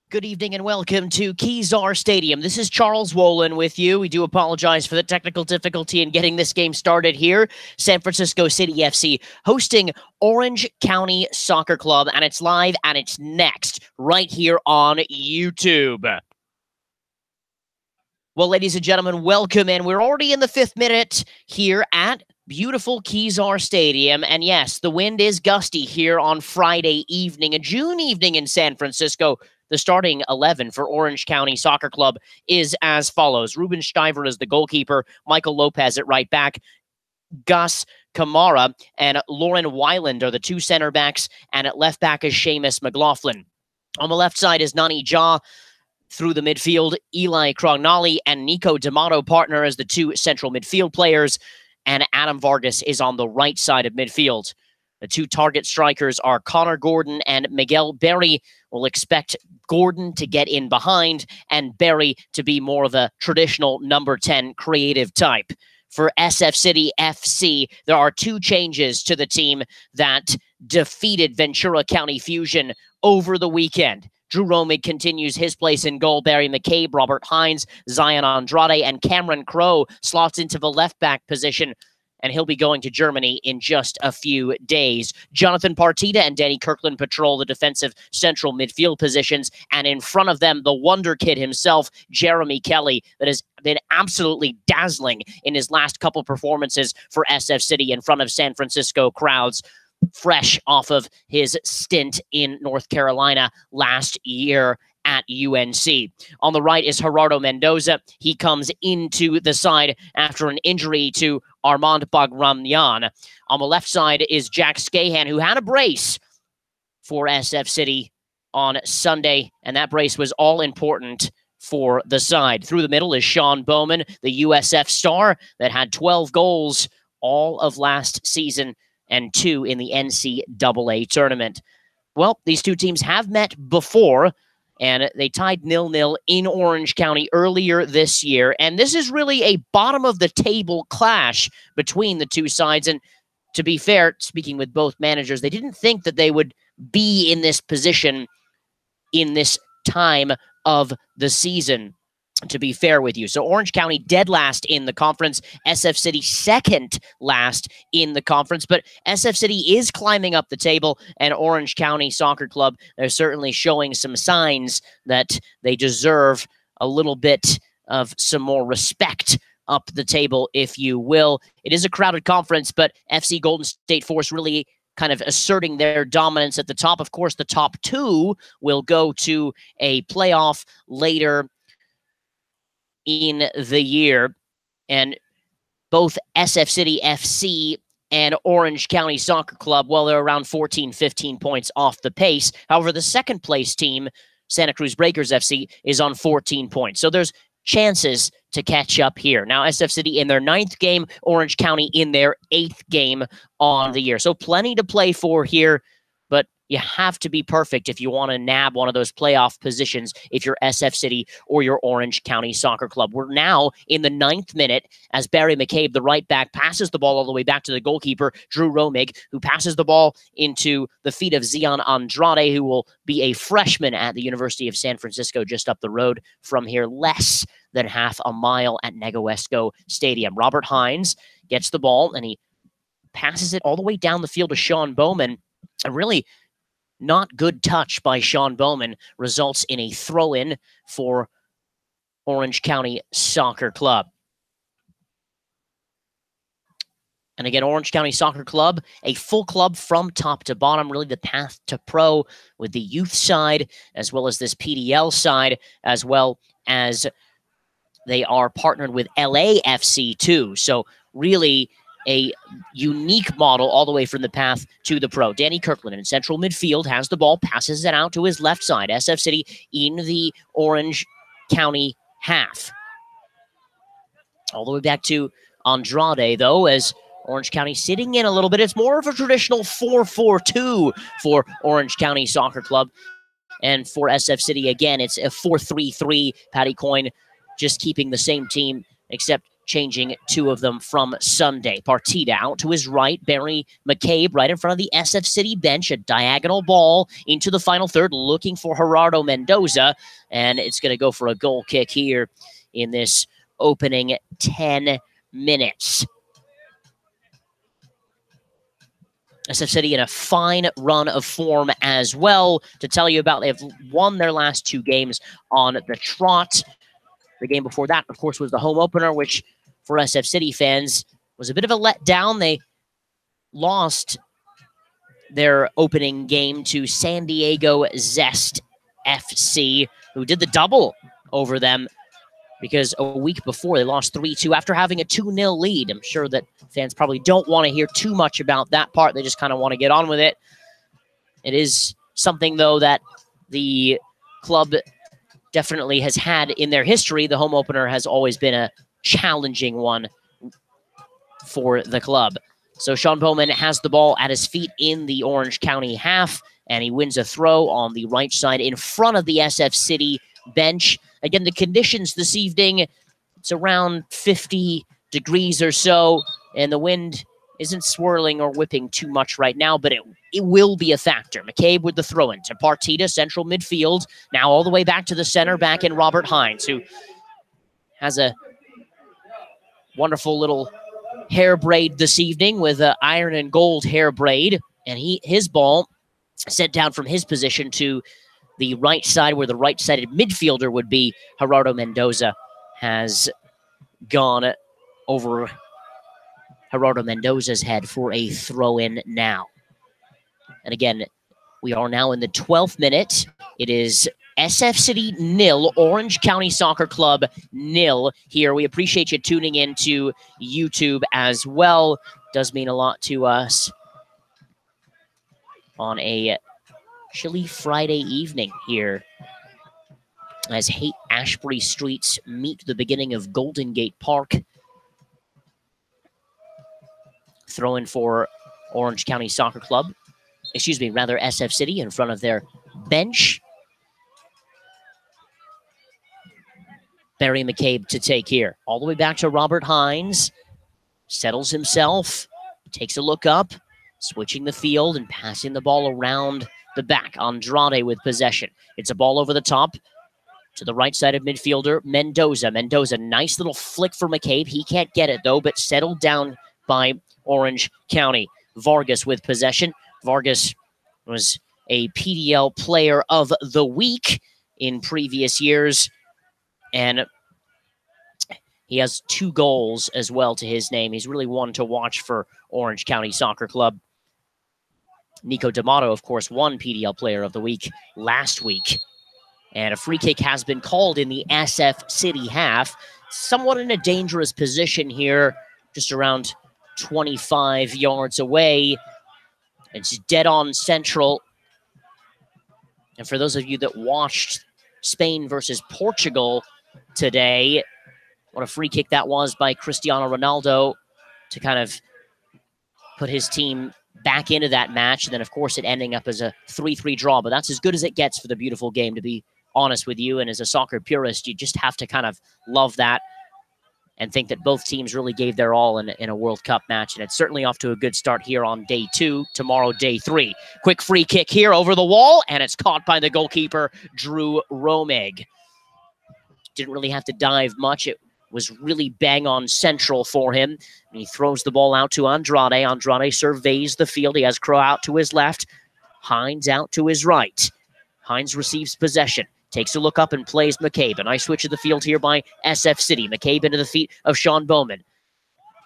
Good evening and welcome to Kezar Stadium. This is Charles Wollin with you. We do apologize for the technical difficulty in getting this game started here. San Francisco City FC hosting Orange County Soccer Club, and it's live and it's next right here on YouTube. Well, ladies and gentlemen, welcome in. We're already in the 5th minute here at beautiful Kezar Stadium. And yes, the wind is gusty here on Friday evening, a June evening in San Francisco. The starting 11 for Orange County Soccer Club is as follows. Ruben Stiver is the goalkeeper, Michael Lopez at right back, Gus Kamara and Lauren Weiland are the two center backs, and at left back is Seamus McLaughlin. On the left side is Nani Jah. Through the midfield, Eli Crognali and Nico D'Amato partner as the two central midfield players, and Adam Vargas is on the right side of midfield. The two target strikers are Connor Gordon and Miguel Berry. We'll expect Gordon to get in behind and Berry to be more of a traditional number 10 creative type. For SF City FC, there are two changes to the team that defeated Ventura County Fusion over the weekend. Drew Romig continues his place in goal. Barry McCabe, Robert Hines, Zion Andrade, and Cameron Crow slots into the left-back position, and he'll be going to Germany in just a few days. Jonathan Partita and Danny Kirkland patrol the defensive central midfield positions, and in front of them, the wonder kid himself, Jeremy Kelly, that has been absolutely dazzling in his last couple performances for SF City in front of San Francisco crowds, fresh off of his stint in North Carolina last year at UNC. On the right is Gerardo Mendoza. He comes into the side after an injury to Armand Bagramyan. On the left side is Jack Scahan, who had a brace for SF City on Sunday, and that brace was all important for the side. Through the middle is Sean Bowman, the USF star that had 12 goals all of last season and 2 in the NCAA tournament. Well, these two teams have met before, and they tied 0-0 in Orange County earlier this year. And this is really a bottom-of-the-table clash between the two sides. And to be fair, speaking with both managers, they didn't think that they would be in this position in this time of the season, to be fair with you. So Orange County dead last in the conference, SF City second last in the conference, but SF City is climbing up the table, and Orange County Soccer Club, they're certainly showing some signs that they deserve a little bit of some more respect up the table, if you will. It is a crowded conference, but FC Golden State Force really kind of asserting their dominance at the top. Of course, the top two will go to a playoff later in the year, and both SF City FC and Orange County Soccer Club, well, they're around 14, 15 points off the pace. However, the second place team, Santa Cruz Breakers FC, is on 14 points. So there's chances to catch up here. Now, SF City in their 9th game, Orange County in their 8th game on the year. So plenty to play for here, but you have to be perfect if you want to nab one of those playoff positions if you're SF City or your Orange County Soccer Club. We're now in the 9th minute as Barry McCabe, the right back, passes the ball all the way back to the goalkeeper, Drew Romig, who passes the ball into the feet of Zion Andrade, who will be a freshman at the University of San Francisco just up the road from here, less than half a mile at Negoesco Stadium. Robert Hines gets the ball, and he passes it all the way down the field to Sean Bowman. A really not good touch by Sean Bowman results in a throw-in for Orange County Soccer Club. And again, Orange County Soccer Club, a full club from top to bottom, really the path to pro with the youth side, as well as this PDL side, as well as they are partnered with LAFC too. So really a unique model all the way from the path to the pro. Danny Kirkland in central midfield has the ball, passes it out to his left side. SF City in the Orange County half. All the way back to Andrade, though, as Orange County sitting in a little bit. It's more of a traditional 4-4-2 for Orange County Soccer Club. And for SF City, again, it's a 4-3-3. Patty Coyne just keeping the same team, except changing two of them from Sunday. Partida out to his right. Barry McCabe right in front of the SF City bench. A diagonal ball into the final third, looking for Gerardo Mendoza. And it's going to go for a goal kick here in this opening 10 minutes. SF City in a fine run of form as well. To tell you about, they've won their last 2 games on the trot. The game before that, of course, was the home opener, which for SF City fans was a bit of a letdown. They lost their opening game to San Diego Zest FC, who did the double over them because a week before they lost 3-2 after having a 2-0 lead. I'm sure that fans probably don't want to hear too much about that part. They just kind of want to get on with it. It is something, though, that the club definitely has had in their history. The home opener has always been a challenging one for the club. So Sean Bowman has the ball at his feet in the Orange County half, and he wins a throw on the right side in front of the SF City bench. Again, the conditions this evening, it's around 50 degrees or so, and the wind isn't swirling or whipping too much right now, but it will be a factor. McCabe with the throw-in to Partida, central midfield. Now all the way back to the center, back in Robert Hines, who has a wonderful little hair braid this evening with an iron and gold hair braid. And his ball sent down from his position to the right side where the right-sided midfielder would be. Gerardo Mendoza has gone over Gerardo Mendoza's head for a throw-in now. And again, we are now in the 12th minute. It is SF City 0, Orange County Soccer Club 0 here. We appreciate you tuning in to YouTube as well. Does mean a lot to us on a chilly Friday evening here as Haight-Ashbury streets meet the beginning of Golden Gate Park. Throw in for Orange County Soccer Club. Excuse me, rather SF City in front of their bench. Barry McCabe to take here. All the way back to Robert Hines. Settles himself. Takes a look up. Switching the field and passing the ball around the back. Andrade with possession. It's a ball over the top to the right side of midfielder, Mendoza. Mendoza, nice little flick for McCabe. He can't get it, though, but settled down by Orange County. Vargas with possession. Vargas was a PDL player of the week in previous years, and he has 2 goals as well to his name. He's really one to watch for Orange County Soccer Club. Nico D'Amato, of course, won PDL player of the week last week. And a free kick has been called in the SF City half. Somewhat in a dangerous position here, just around 25 yards away. It's dead on central. And for those of you that watched Spain versus Portugal today, what a free kick that was by Cristiano Ronaldo to kind of put his team back into that match. And then, of course, it ending up as a 3-3 draw. But that's as good as it gets for the beautiful game, to be honest with you. And as a soccer purist, you just have to kind of love that and think that both teams really gave their all in a World Cup match. And it's certainly off to a good start here on day 2. Tomorrow, day 3. Quick free kick here over the wall, and it's caught by the goalkeeper, Drew Romig. Didn't really have to dive much. It was really bang on central for him. And he throws the ball out to Andrade. Andrade surveys the field. He has Crow out to his left. Hines out to his right. Hines receives possession. Takes a look up and plays McCabe. A nice switch of the field here by SF City. McCabe into the feet of Sean Bowman.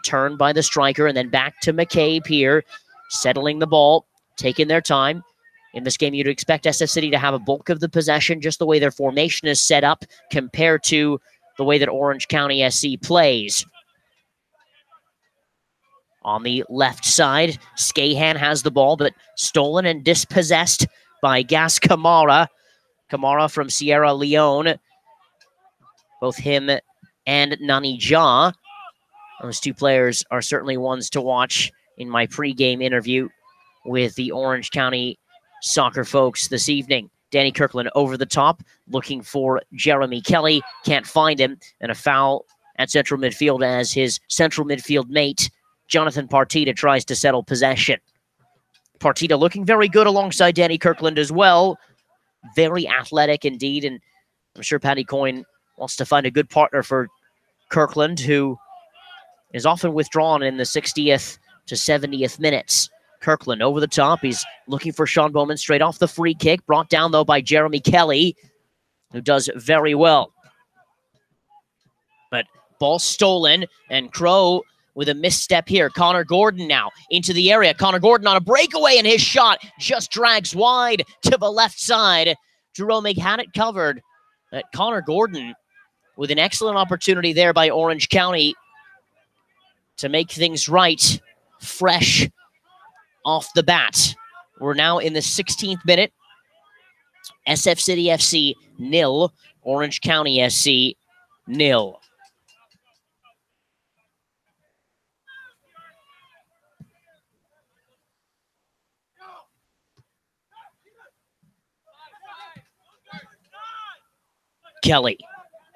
Turned by the striker and then back to McCabe here. Settling the ball. Taking their time. In this game, you'd expect SF City to have a bulk of the possession, just the way their formation is set up compared to the way that Orange County SC plays. On the left side, Scahan has the ball, but stolen and dispossessed by Gas Camara. Camara from Sierra Leone. Both him and Nani Ja. Those 2 players are certainly ones to watch in my pregame interview with the Orange County soccer folks this evening. Danny Kirkland over the top, looking for Jeremy Kelly. Can't find him, and a foul at central midfield as his central midfield mate, Jonathan Partita, tries to settle possession. Partita looking very good alongside Danny Kirkland as well. Very athletic indeed, and I'm sure Paddy Coyne wants to find a good partner for Kirkland, who is often withdrawn in the 60th to 70th minutes. Kirkland over the top. He's looking for Sean Bowman straight off the free kick. Brought down, though, by Jeremy Kelly, who does very well. But ball stolen, and Crow with a misstep here. Connor Gordon now into the area. Connor Gordon on a breakaway, and his shot just drags wide to the left side. Jerome had it covered. But Connor Gordon with an excellent opportunity there by Orange County to make things right, fresh off the bat. We're now in the 16th minute. SF City FC 0, Orange County SC 0. Kelly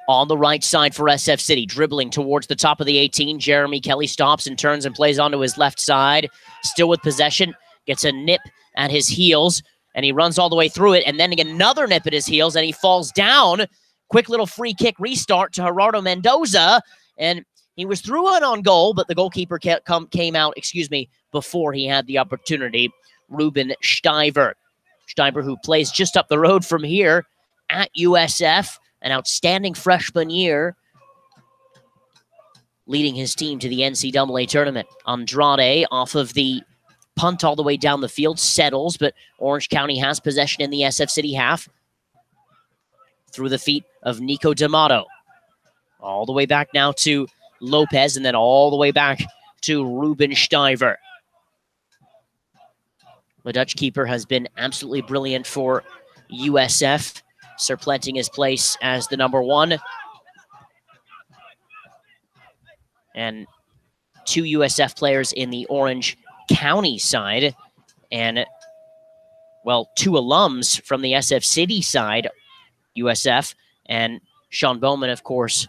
on the right side for SF City, dribbling towards the top of the 18. Jeremy Kelly stops and turns and plays onto his left side. Still with possession, gets a nip at his heels, and he runs all the way through it, and then another nip at his heels, and he falls down. Quick little free kick restart to Gerardo Mendoza, and he was through it on goal, but the goalkeeper came out, before he had the opportunity. Ruben Steiber. Steiber, who plays just up the road from here at USF, an outstanding freshman year, leading his team to the NCAA tournament. Andrade off of the punt all the way down the field, settles, but Orange County has possession in the SF City half. Through the feet of Nico D'Amato. All the way back now to Lopez, and then all the way back to Ruben Steiber. The Dutch keeper has been absolutely brilliant for USF, supplanting his place as the number 1. And 2 USF players in the Orange County side, and, well, 2 alums from the SF City side, USF, and Sean Bowman, of course,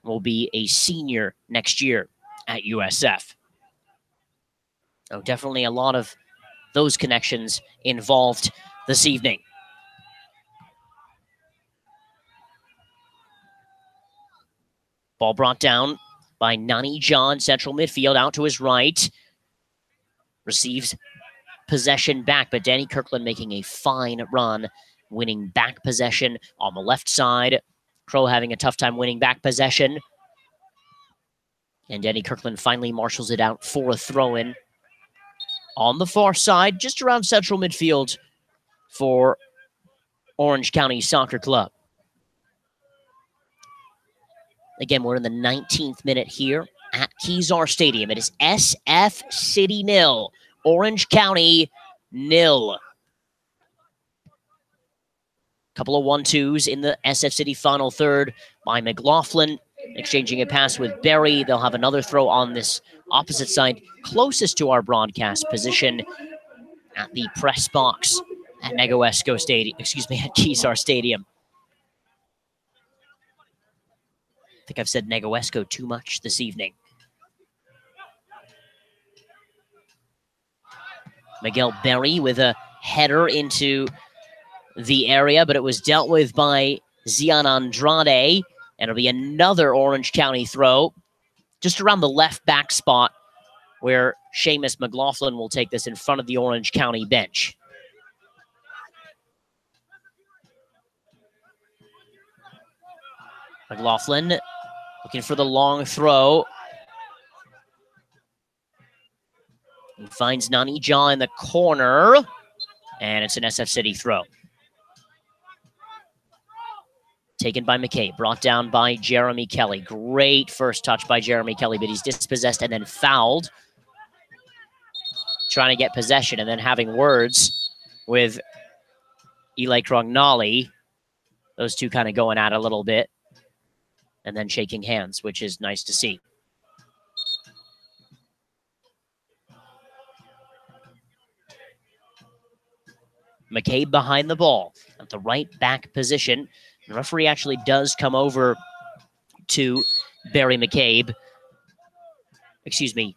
will be a senior next year at USF. So definitely a lot of those connections involved this evening. Ball brought down by Nani John, central midfield, out to his right. Receives possession back, but Danny Kirkland making a fine run, winning back possession on the left side. Crow having a tough time winning back possession. And Danny Kirkland finally marshals it out for a throw-in on the far side, just around central midfield for Orange County Soccer Club. Again, we're in the 19th minute here at Kezar Stadium. It is SF City 0, Orange County 0. Couple of 1-2s in the SF City final third by McLaughlin, exchanging a pass with Berry. They'll have another throw on this opposite side, closest to our broadcast position at the press box at Negoesco Stadium, at Kezar Stadium. I think I've said Negoesco too much this evening. Miguel Berry with a header into the area, but it was dealt with by Zian Andrade, and it'll be another Orange County throw just around the left back spot where Seamus McLaughlin will take this in front of the Orange County bench. McLaughlin looking for the long throw. He finds Nani Jaw in the corner, and it's an SF City throw. Taken by McKay, brought down by Jeremy Kelly. Great first touch by Jeremy Kelly, but he's dispossessed and then fouled. Trying to get possession and then having words with Eli Crognali. Those two kind of going at it a little bit and then shaking hands, which is nice to see. McCabe behind the ball at the right back position. The referee actually does come over to Barry McCabe. Excuse me.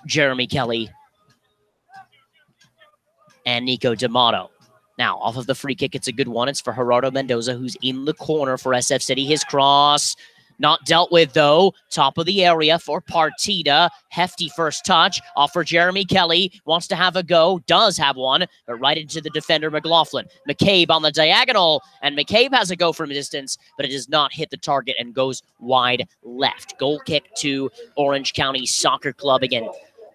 Jeremy Kelly. And Nico D'Amato. Now, off of the free kick, it's a good one. It's for Gerardo Mendoza, who's in the corner for SF City. His cross, not dealt with, though. Top of the area for Partida. Hefty first touch. Off for Jeremy Kelly. Wants to have a go. Does have one, but right into the defender, McLaughlin. McCabe on the diagonal, and McCabe has a go from distance, but it does not hit the target and goes wide left. Goal kick to Orange County Soccer Club again.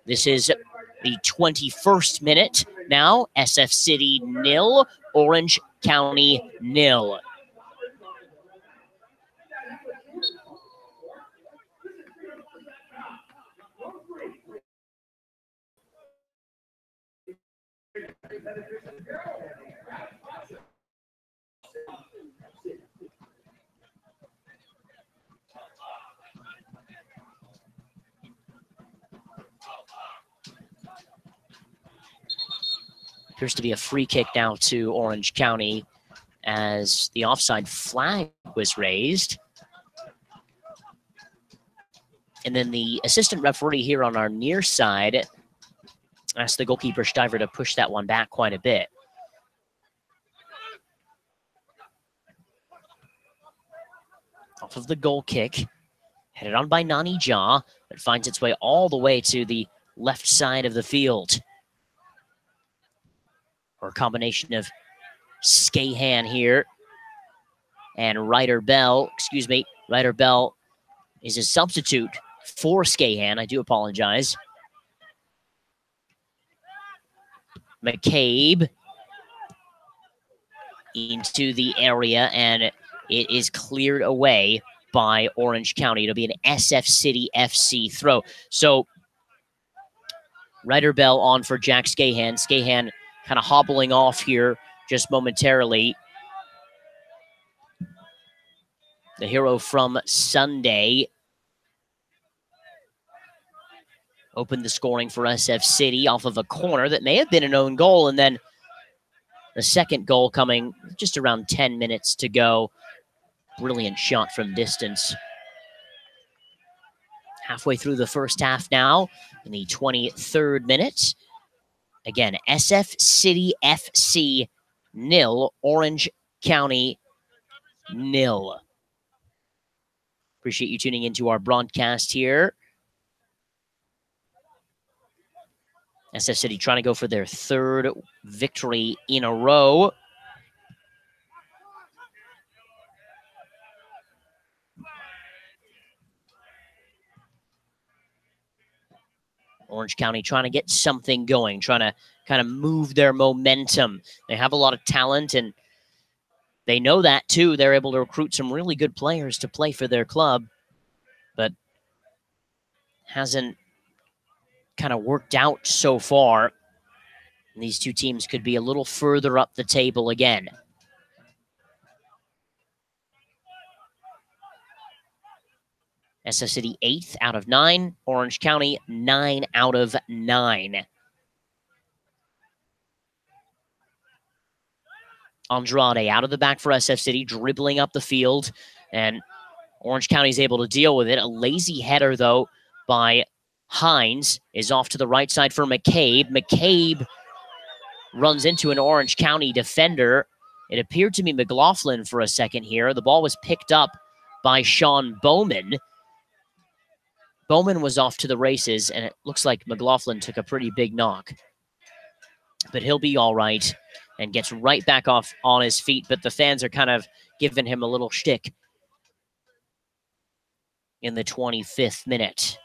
This is the 21st minute. Now, SF City 0, Orange County 0. Appears to be a free kick now to Orange County as the offside flag was raised. And then the assistant referee here on our near side asked the goalkeeper Stiver to push that one back quite a bit. Off of the goal kick, headed on by Nani Jha, but finds its way all the way to the left side of the field. Or a combination of Skahan here and Ryder Bell. Ryder Bell is a substitute for Skahan. I do apologize. McCabe into the area, and it is cleared away by Orange County. It'll be an SF City FC throw. So Ryder Bell on for Jack Skahan. Skahan kind of hobbling off here just momentarily. The hero from Sunday opened the scoring for SF City off of a corner that may have been an own goal, and then the second goal coming just around 10 minutes to go. Brilliant shot from distance. Halfway through the first half now, in the 23rd minute. Again, SF City FC 0, Orange County 0. Appreciate you tuning into our broadcast here. SF City trying to go for their third victory in a row. Orange County trying to get something going, trying to kind of move their momentum. They have a lot of talent, and they know that, too. They're able to recruit some really good players to play for their club, but hasn't kind of worked out so far. And these two teams could be a little further up the table again. SF City 8th out of 9. Orange County 9 out of 9. Andrade out of the back for SF City, dribbling up the field, and Orange County's able to deal with it. A lazy header, though, by Hines is off to the right side for McCabe. McCabe runs into an Orange County defender. It appeared to be McLaughlin for a second here. The ball was picked up by Sean Bowman. Bowman was off to the races, and it looks like McLaughlin took a pretty big knock. But he'll be all right and gets right back off on his feet. But the fans are kind of giving him a little shtick in the 25th minute.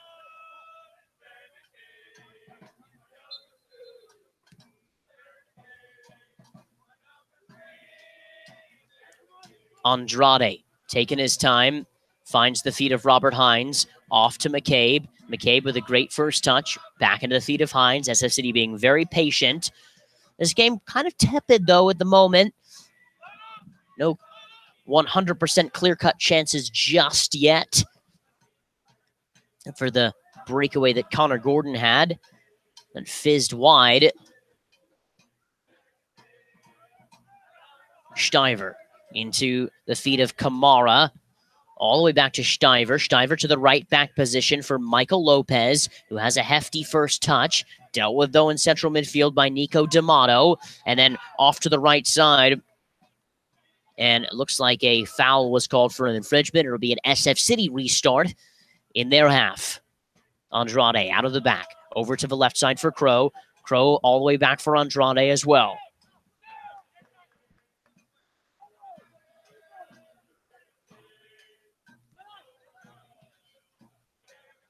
Andrade taking his time, finds the feet of Robert Hines, off to McCabe. McCabe with a great first touch, back into the feet of Hines. SF City being very patient. This game kind of tepid, though, at the moment. No 100% clear-cut chances just yet. For the breakaway that Connor Gordon had, and fizzed wide. Stiver into the feet of Kamara. All the way back to Stiver. Stiver to the right back position for Michael Lopez, who has a hefty first touch. Dealt with, though, in central midfield by Nico D'Amato. And then off to the right side. And it looks like a foul was called for an infringement. It'll be an SF City restart in their half. Andrade out of the back. Over to the left side for Crow. Crow all the way back for Andrade as well.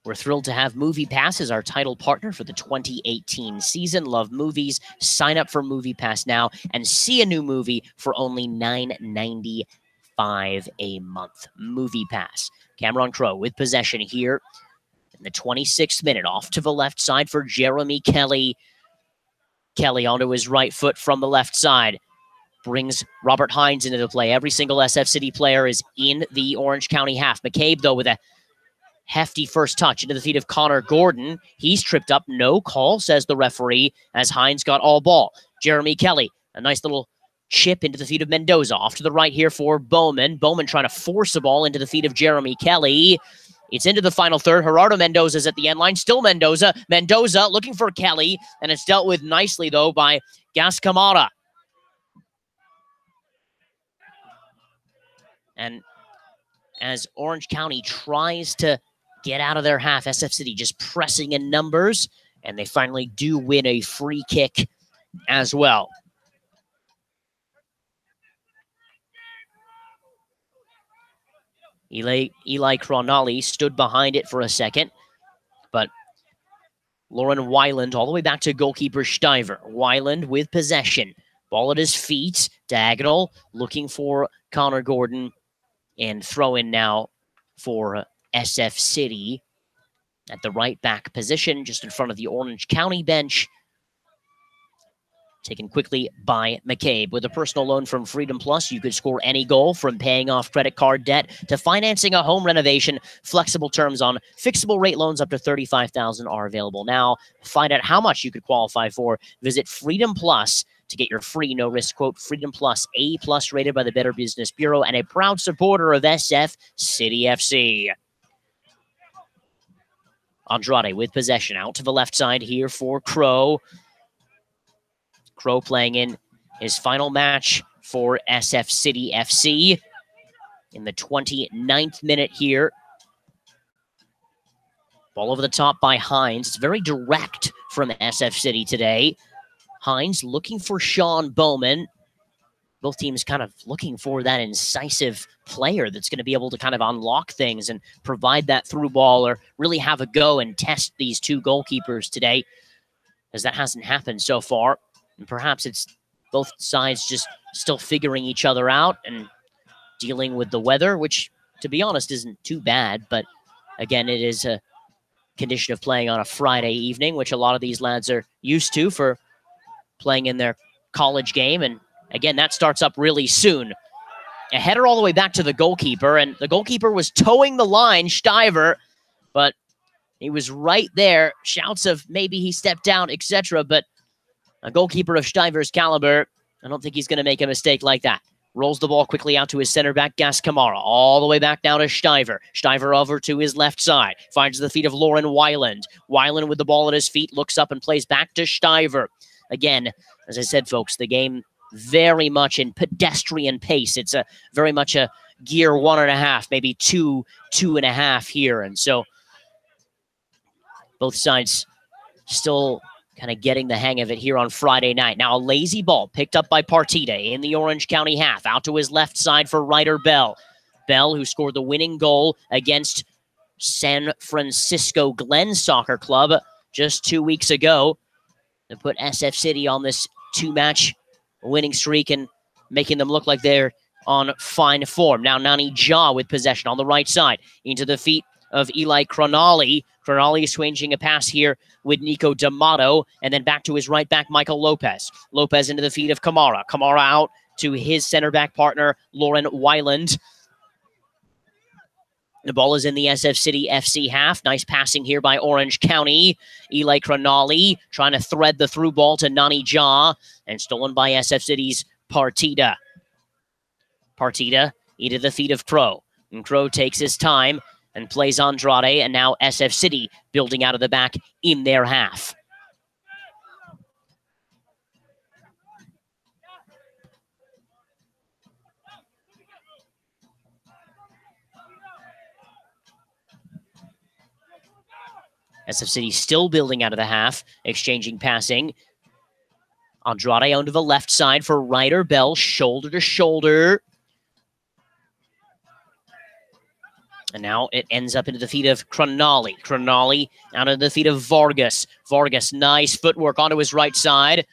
We're thrilled to have MoviePass as our title partner for the 2018 season. Love movies. Sign up for MoviePass now and see a new movie for only $9.95 a month. MoviePass. Cameron Crow with possession here in the 26th minute. Off to the left side for Jeremy Kelly. Kelly onto his right foot from the left side. Brings Robert Hines into the play. Every single SF City player is in the Orange County half. McCabe, though, with a hefty first touch into the feet of Connor Gordon. He's tripped up. No call, says the referee, as Hines got all ball. Jeremy Kelly, a nice little chip into the feet of Mendoza. Off to the right here for Bowman. Bowman trying to force a ball into the feet of Jeremy Kelly. It's into the final third. Gerardo Mendoza's at the end line. Still Mendoza. Mendoza looking for Kelly, and it's dealt with nicely, though, by Gascamara. And as Orange County tries to get out of their half, SF City just pressing in numbers, and they finally do win a free kick as well. Eli Cronali stood behind it for a second, but Lauren Weiland all the way back to goalkeeper Stiver. Weiland with possession. Ball at his feet, diagonal, looking for Connor Gordon, and throw in now for SF City at the right back position, just in front of the Orange County bench. Taken quickly by McCabe. With a personal loan from Freedom Plus, you could score any goal, from paying off credit card debt to financing a home renovation. Flexible terms on fixable rate loans up to $35,000 are available now. Find out how much you could qualify for. Visit Freedom Plus to get your free no-risk quote. Freedom Plus, A+ rated by the Better Business Bureau and a proud supporter of SF City FC. Andrade with possession out to the left side here for Crow. Crow playing in his final match for SF City FC in the 29th minute here. Ball over the top by Hines. It's very direct from SF City today. Hines looking for Sean Bowman. Both teams kind of looking for that incisive player that's going to be able to kind of unlock things and provide that through ball, or really have a go and test these two goalkeepers today, as that hasn't happened so far. And perhaps it's both sides just still figuring each other out and dealing with the weather, which, to be honest, isn't too bad. But again, it is a condition of playing on a Friday evening, which a lot of these lads are used to for playing in their college game. And again, that starts up really soon. A header all the way back to the goalkeeper, and the goalkeeper was towing the line, Stiver, but he was right there. Shouts of maybe he stepped down, etc., but a goalkeeper of Stiver's caliber, I don't think he's going to make a mistake like that. Rolls the ball quickly out to his center back, Gascamara. All the way back now to Stiver. Stiver over to his left side. Finds the feet of Lauren Weiland. Weiland with the ball at his feet, looks up and plays back to Stiver. Again, as I said, folks, the game very much in pedestrian pace. It's a very much a gear 1.5, maybe 2.5 here. And so both sides still kind of getting the hang of it here on Friday night. Now a lazy ball picked up by Partida in the Orange County half. Out to his left side for Ryder Bell. Bell, who scored the winning goal against San Francisco Glen Soccer Club just 2 weeks ago, to put SF City on this 2-match winning streak and making them look like they're on fine form. Now Nani Jah with possession on the right side into the feet of Eli Cronali. Cronali swinging a pass here with Nico D'Amato, and then back to his right back, Michael Lopez. Lopez into the feet of Kamara. Kamara out to his center back partner, Lauren Weiland. The ball is in the SF City FC half. Nice passing here by Orange County. Eli Cronali trying to thread the through ball to Nani Jah, and stolen by SF City's Partida. Partida into the feet of Crow. And Crow takes his time and plays Andrade, and now SF City building out of the back in their half. SF City still building out of the half, exchanging passing. Andrade onto the left side for Ryder Bell, shoulder to shoulder. And now it ends up into the feet of Cronali. Cronali out of the feet of Vargas. Vargas, nice footwork onto his right side.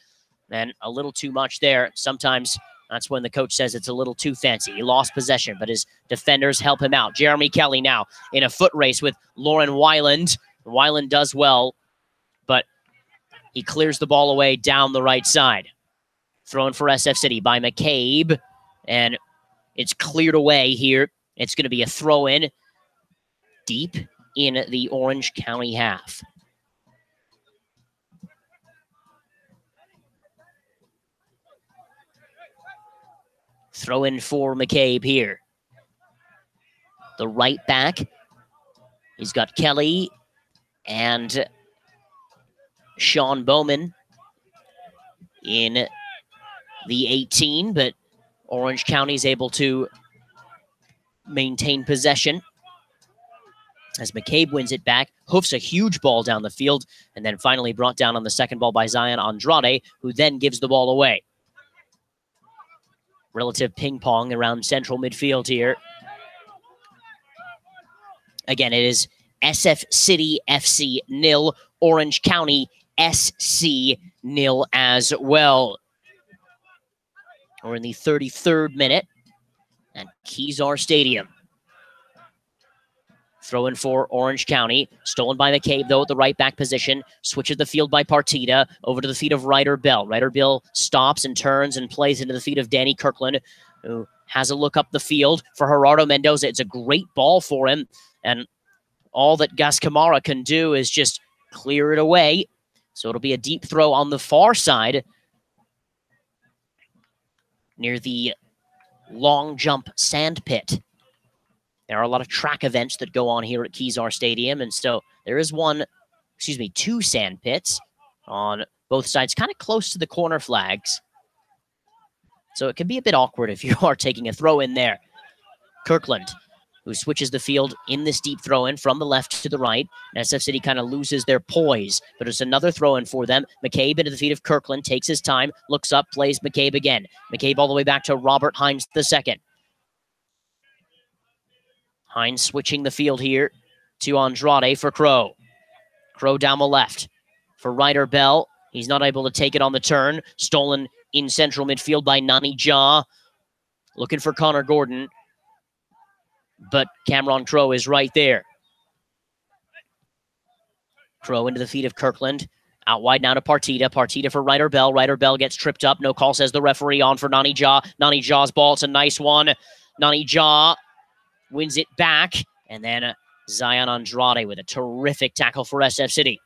And a little too much there. Sometimes that's when the coach says it's a little too fancy. He lost possession, but his defenders help him out. Jeremy Kelly now in a foot race with Lauren Weiland. Weiland does well, but he clears the ball away down the right side. Thrown for SF City by McCabe, and it's cleared away here. It's going to be a throw-in deep in the Orange County half. Throw-in for McCabe here. The right back, he's got Kelly and Sean Bowman in the 18, but Orange County is able to maintain possession as McCabe wins it back, hoofs a huge ball down the field, and then finally brought down on the second ball by Zion Andrade, who then gives the ball away. Relative ping pong around central midfield here. Again, it is SF City FC 0, Orange County SC 0 as well. We're in the 33rd minute at Kezar Stadium. Throw in for Orange County. Stolen by McCabe, though, at the right back position. Switches the field by Partita over to the feet of Ryder Bell. Ryder Bell stops and turns and plays into the feet of Danny Kirkland, who has a look up the field for Gerardo Mendoza. It's a great ball for him, and all that Gus Camara can do is just clear it away. So it'll be a deep throw on the far side near the long jump sand pit. There are a lot of track events that go on here at Kezar Stadium, and so there is two sand pits on both sides, kind of close to the corner flags. So it can be a bit awkward if you are taking a throw in there. Kirkland, who switches the field in this deep throw-in from the left to the right. And SF City kind of loses their poise, but it's another throw-in for them. McCabe into the feet of Kirkland, takes his time, looks up, plays McCabe again. McCabe all the way back to Robert Hines II. Hines switching the field here to Andrade for Crow. Crow down the left for Ryder Bell. He's not able to take it on the turn. Stolen in central midfield by Nani Jaw. Looking for Connor Gordon, but Cameron Crow is right there. Crow into the feet of Kirkland. Out wide now to Partita. Partita for Ryder Bell. Ryder Bell gets tripped up. No call, says the referee. On for Nani Jaw. Nani Jaw's ball. It's a nice one. Nani Jaw wins it back. And then Zion Andrade with a terrific tackle for SF City.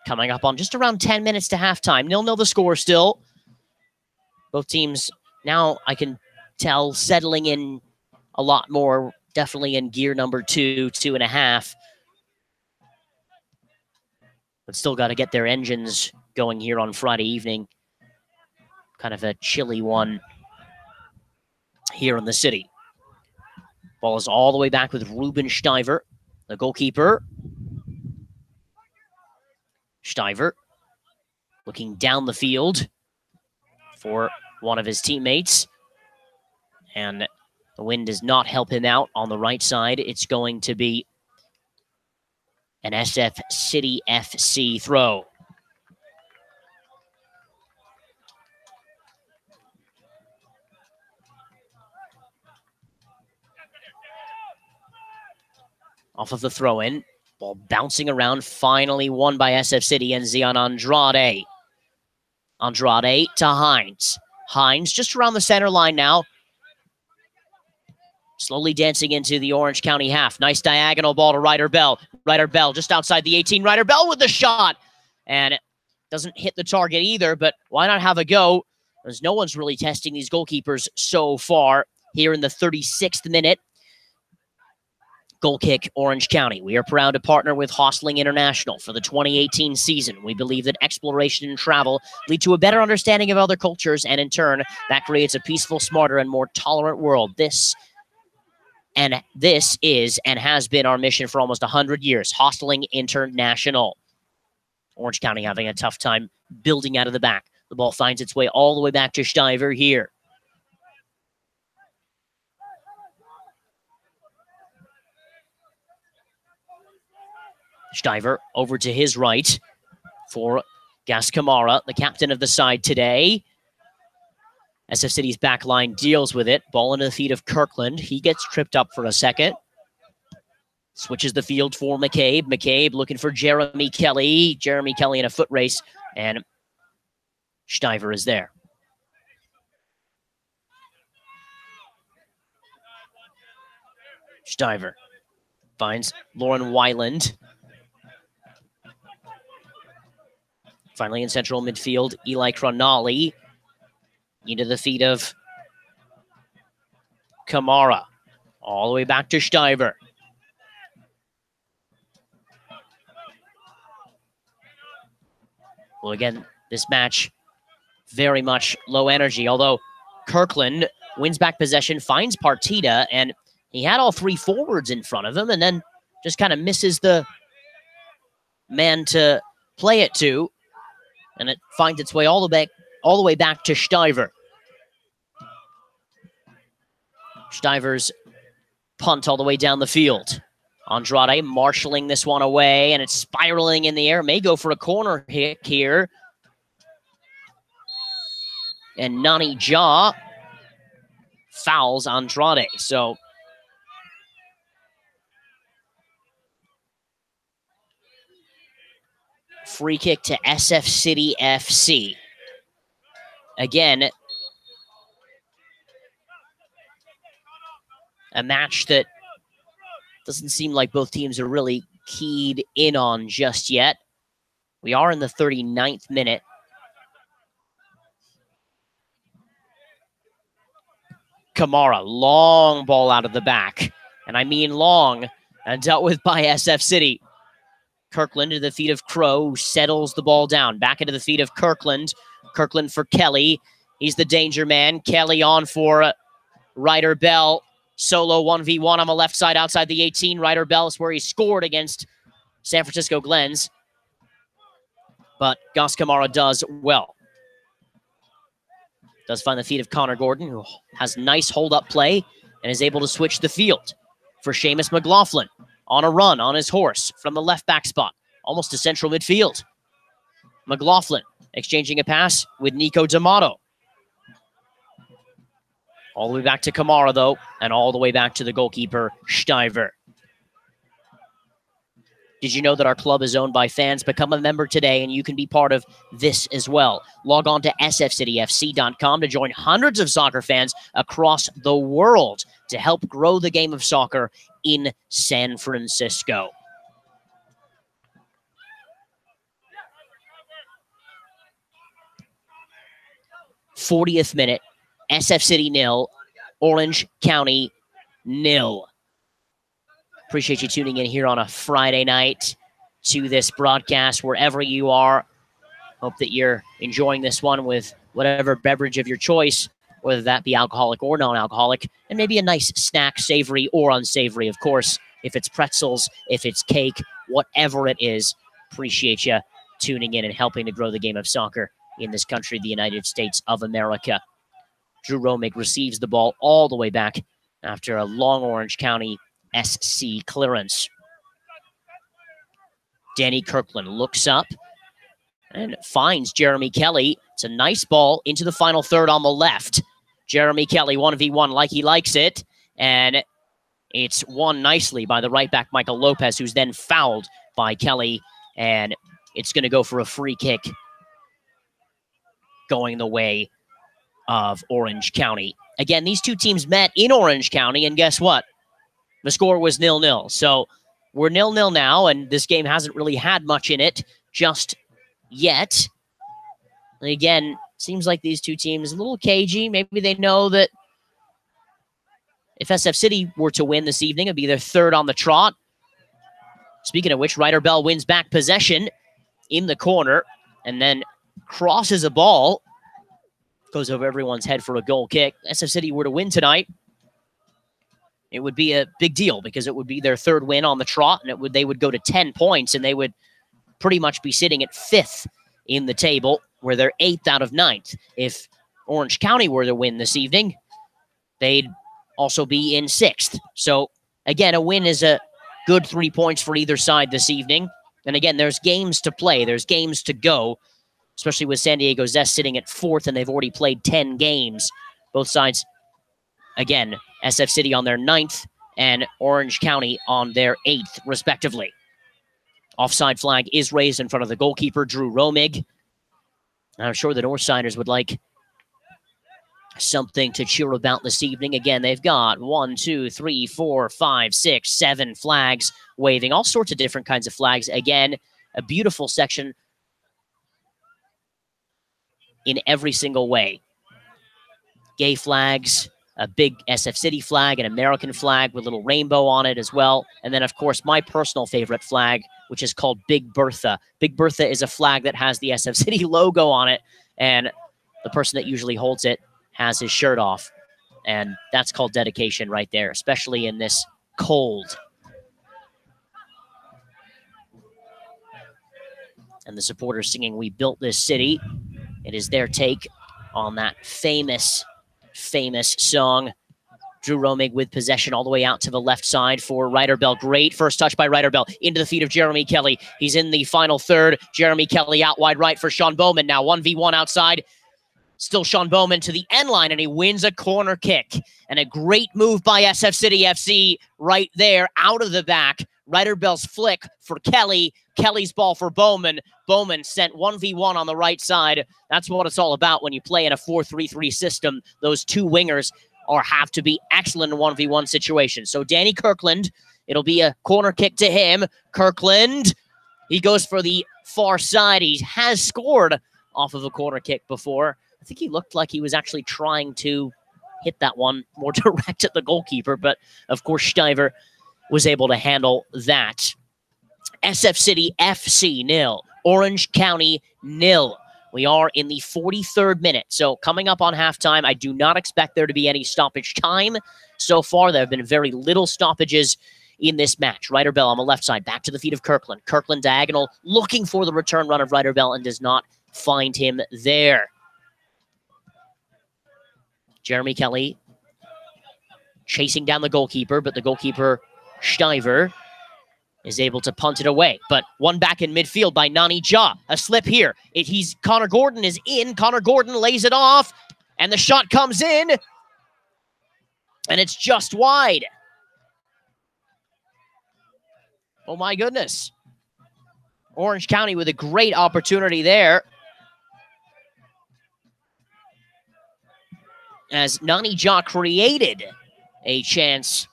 Coming up on just around 10 minutes to halftime. 0-0 the score still. Both teams now, I can tell, settling in a lot more. Definitely in gear number 2.5. But still got to get their engines going here on Friday evening. Kind of a chilly one here in the city. Ball is all the way back with Ruben Stiver, the goalkeeper. Stiver looking down the field for one of his teammates. And the wind does not help him out on the right side. It's going to be an SF City FC throw. Off of the throw-in. Ball bouncing around, finally won by SF City and Zion Andrade. Andrade to Hines. Hines just around the center line now. Slowly dancing into the Orange County half. Nice diagonal ball to Ryder Bell. Ryder Bell just outside the 18. Ryder Bell with the shot. And it doesn't hit the target either, but why not have a go? as no one's really testing these goalkeepers so far here in the 36th minute. Goal kick, Orange County. We are proud to partner with Hostling International for the 2018 season. We believe that exploration and travel lead to a better understanding of other cultures, and in turn, that creates a peaceful, smarter, and more tolerant world. This is and has been our mission for almost 100 years. Hostling International. Orange County having a tough time building out of the back. The ball finds its way all the way back to Stuyver here. Stuyver over to his right for Gas Kamara, the captain of the side today. SF City's back line deals with it. Ball into the feet of Kirkland. He gets tripped up for a second. Switches the field for McCabe. McCabe looking for Jeremy Kelly. Jeremy Kelly in a foot race, and Stuyver is there. Stuyver finds Lauren Weiland. Finally in central midfield, Eli Cronali into the feet of Kamara. All the way back to Stuyver. Well, again, this match very much low energy, although Kirkland wins back possession, finds Partita, and he had all three forwards in front of him, and then just kind of misses the man to play it to. And it finds its way all the way back to Stuyver. Stuyver's punt all the way down the field. Andrade marshalling this one away, and it's spiraling in the air. May go for a corner hit here. And Nani Jah fouls Andrade. So free kick to SF City FC. Again, a match that doesn't seem like both teams are really keyed in on just yet. We are in the 39th minute. Kamara, long ball out of the back. And I mean long, and dealt with by SF City. Kirkland to the feet of Crow, who settles the ball down. Back into the feet of Kirkland. Kirkland for Kelly. He's the danger man. Kelly on for Ryder Bell. Solo 1v1 on the left side outside the 18. Ryder Bell is where he scored against San Francisco Glens. But Gus Kamara does well. Does find the feet of Connor Gordon, who has nice hold-up play and is able to switch the field for Seamus McLaughlin. On a run, on his horse, from the left back spot, almost to central midfield. McLaughlin exchanging a pass with Nico D'Amato. All the way back to Kamara, though, and all the way back to the goalkeeper, Stuyver. Did you know that our club is owned by fans? Become a member today, and you can be part of this as well. Log on to sfcityfc.com to join hundreds of soccer fans across the world to help grow the game of soccer in San Francisco. '40th minute, SF City 0, Orange County 0. Appreciate you tuning in here on a Friday night to this broadcast, wherever you are. Hope that you're enjoying this one with whatever beverage of your choice, whether that be alcoholic or non-alcoholic, and maybe a nice snack, savory or unsavory, of course. If it's pretzels, if it's cake, whatever it is, appreciate you tuning in and helping to grow the game of soccer in this country, the United States of America. Drew Romig receives the ball all the way back after a long Orange County SC clearance. Danny Kirkland looks up and finds Jeremy Kelly. It's a nice ball into the final third on the left. Jeremy Kelly 1v1 like he likes it, and it's won nicely by the right back Michael Lopez, who's then fouled by Kelly, and it's going to go for a free kick going the way of Orange County. Again, these two teams met in Orange County, and guess what? The score was 0-0. So we're 0-0 now, and this game hasn't really had much in it just yet. And again, Seems like these two teams a little cagey. Maybe they know that if SF City were to win this evening, it'd be their third on the trot. Speaking of which, Ryder Bell wins back possession in the corner and then crosses a ball. Goes over everyone's head for a goal kick. SF City were to win tonight, it would be a big deal because it would be their third win on the trot, and they would go to 10 points, and they would pretty much be sitting at 5th in the table, where they're 8th out of 9th. If Orange County were to win this evening, they'd also be in 6th. So, again, a win is a good 3 points for either side this evening. And again, there's games to play. There's games to go, especially with San Diego Zest sitting at 4th, and they've already played 10 games. Both sides, again, SF City on their 9th and Orange County on their 8th, respectively. Offside flag is raised in front of the goalkeeper, Drew Romig. I'm sure the Northsiders would like something to cheer about this evening. Again, they've got 1, 2, 3, 4, 5, 6, 7 flags waving, all sorts of different kinds of flags. Again, a beautiful section in every single way. Gay flags, a big SF City flag, an American flag with a little rainbow on it as well. And then, of course, my personal favorite flag, which is called Big Bertha. Big Bertha is a flag that has the SF City logo on it, and the person that usually holds it has his shirt off. And that's called dedication right there, especially in this cold. And the supporters singing "We Built This City." It is their take on that famous song. Drew Romig with possession all the way out to the left side for Ryder Bell. Great first touch by Ryder Bell into the feet of Jeremy Kelly. He's in the final third. Jeremy Kelly out wide right for Sean Bowman. Now 1v1 outside. Still Sean Bowman to the end line, and he wins a corner kick. And a great move by SF City FC right there out of the back. Ryder Bell's flick for Kelly. Kelly's ball for Bowman. Bowman sent 1v1 on the right side. That's what it's all about when you play in a 4-3-3 system. Those two wingers have to be excellent in 1v1 situations. So Danny Kirkland, it'll be a corner kick to him. Kirkland, he goes for the far side. He has scored off of a corner kick before. I think he looked like he was actually trying to hit that one more direct at the goalkeeper, but of course Stuyver was able to handle that. SF City FC 0, Orange County 0. We are in the 43rd minute, so coming up on halftime, I do not expect there to be any stoppage time. So far, there have been very little stoppages in this match. Ryder Bell on the left side, back to the feet of Kirkland. Kirkland diagonal, looking for the return run of Ryder Bell and does not find him there. Jeremy Kelly chasing down the goalkeeper, but the goalkeeper, Stuyver, is able to punt it away. But one back in midfield by Nani Ja. A slip here. Connor Gordon is in. Connor Gordon lays it off, and the shot comes in, and it's just wide. Oh, my goodness. Orange County with a great opportunity there. As Nani Ja created a chance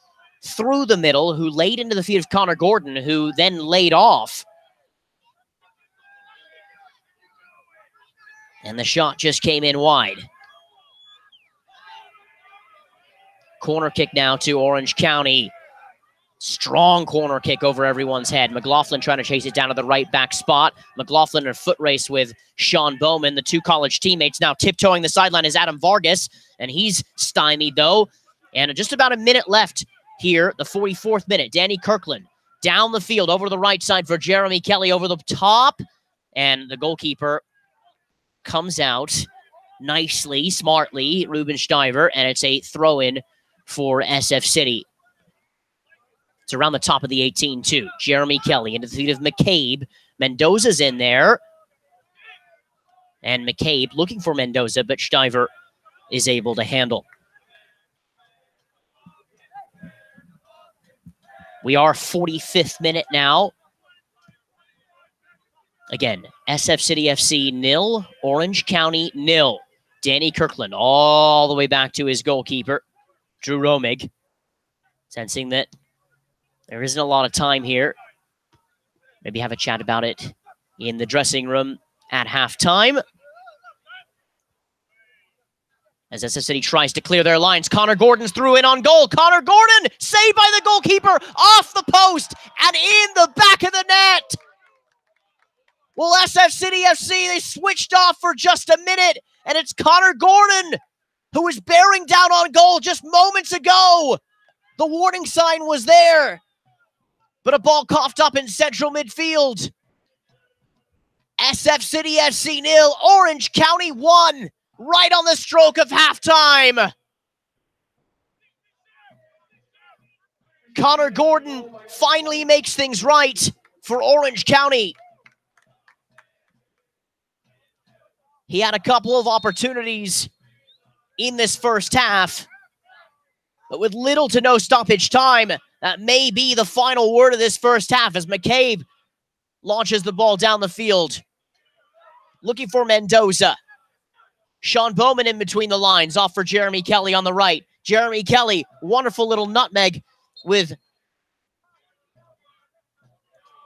through the middle, who laid into the feet of Connor Gordon, who then laid off. And the shot just came in wide. Corner kick now to Orange County. Strong corner kick over everyone's head. McLaughlin trying to chase it down to the right back spot. McLaughlin in a foot race with Sean Bowman. The two college teammates now tiptoeing the sideline is Adam Vargas, and he's stymied though. And just about a minute left here, the 44th minute. Danny Kirkland down the field over to the right side for Jeremy Kelly over the top. And the goalkeeper comes out nicely, smartly, Ruben Stuyver, and it's a throw-in for SF City. It's around the top of the 18, too. Jeremy Kelly into the feet of McCabe. Mendoza's in there. And McCabe looking for Mendoza, but Stuyver is able to handle. We are 45th minute now. Again, SF City FC 0, Orange County 0. Danny Kirkland all the way back to his goalkeeper, Drew Romig. Sensing that there isn't a lot of time here. Maybe have a chat about it in the dressing room at halftime. As SF City tries to clear their lines, Connor Gordon's through in on goal. Connor Gordon saved by the goalkeeper off the post and in the back of the net. Well, SF City FC, they switched off for just a minute, and it's Connor Gordon who was bearing down on goal just moments ago. The warning sign was there, but a ball coughed up in central midfield. SF City FC 0, Orange County 1, right on the stroke of halftime. Connor Gordon finally makes things right for Orange County. He had a couple of opportunities in this first half, but with little to no stoppage time, that may be the final word of this first half as McCabe launches the ball down the field. Looking for Mendoza. Sean Bowman in between the lines, off for Jeremy Kelly on the right. Jeremy Kelly, wonderful little nutmeg with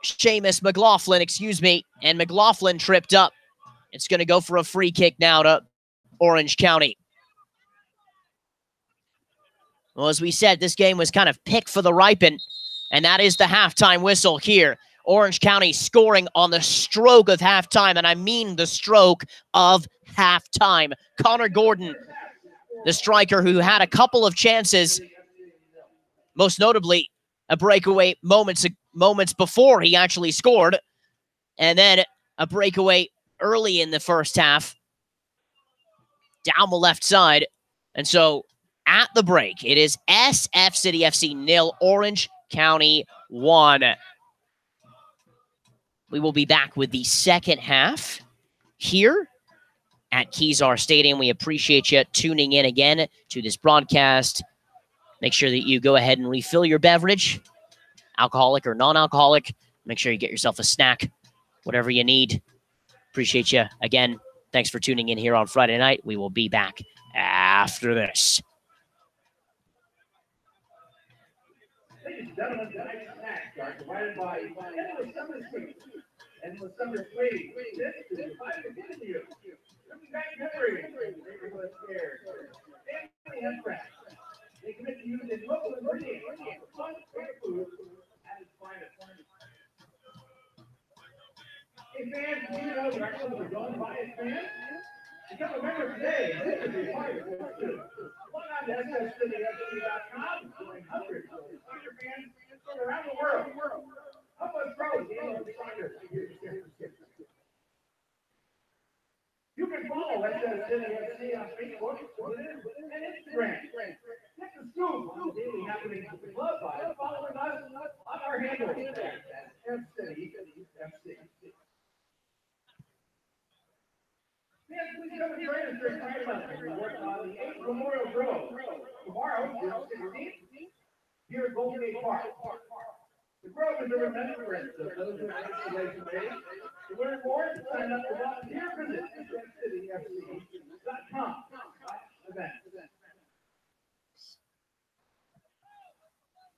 Seamus McLaughlin, and McLaughlin tripped up. It's going to go for a free kick now to Orange County. Well, as we said, this game was kind of picked for the ripen, and that is the halftime whistle here. Orange County scoring on the stroke of halftime, and I mean the stroke of halftime. Connor Gordon, the striker who had a couple of chances, most notably a breakaway moments before he actually scored, and then a breakaway early in the first half down the left side. And so at the break, it is SF City FC 0, Orange County 1. We will be back with the second half here at Kezar Stadium. We appreciate you tuning in again to this broadcast. Make sure that you go ahead and refill your beverage, alcoholic or non-alcoholic. Make sure you get yourself a snack, whatever you need. Appreciate you again. Thanks for tuning in here on Friday night. We will be back after this. Ladies and gentlemen, tonight's snacks are provided by Endless Summer Sweets. Endless Summer Sweets. This is invited to give you. Looking back memories, neighborhood fairs, family and friends. They commit to using local ingredients for fun, great food, at its finest. Hey fans, do you know that our club is owned by its fans? Become a member today, and this is your part of it too. Log on to SSCityFC.com and join hundreds of soccer fans from around the world. Help us grow the game of soccer here in San Francisco. You can follow SSCityFC on Facebook, Twitter, and Instagram. Get the scoop on the daily happenings of the club by following us on our handle at SCityFC. Yes, please come and join us during Pride Month. We work on the 8th Memorial Grove. Tomorrow, June 16th, here at Golden Gate Park. The Grove is a remembrance of those who have installation days. To learn more, sign up for volunteer visit at cityfc.com/events.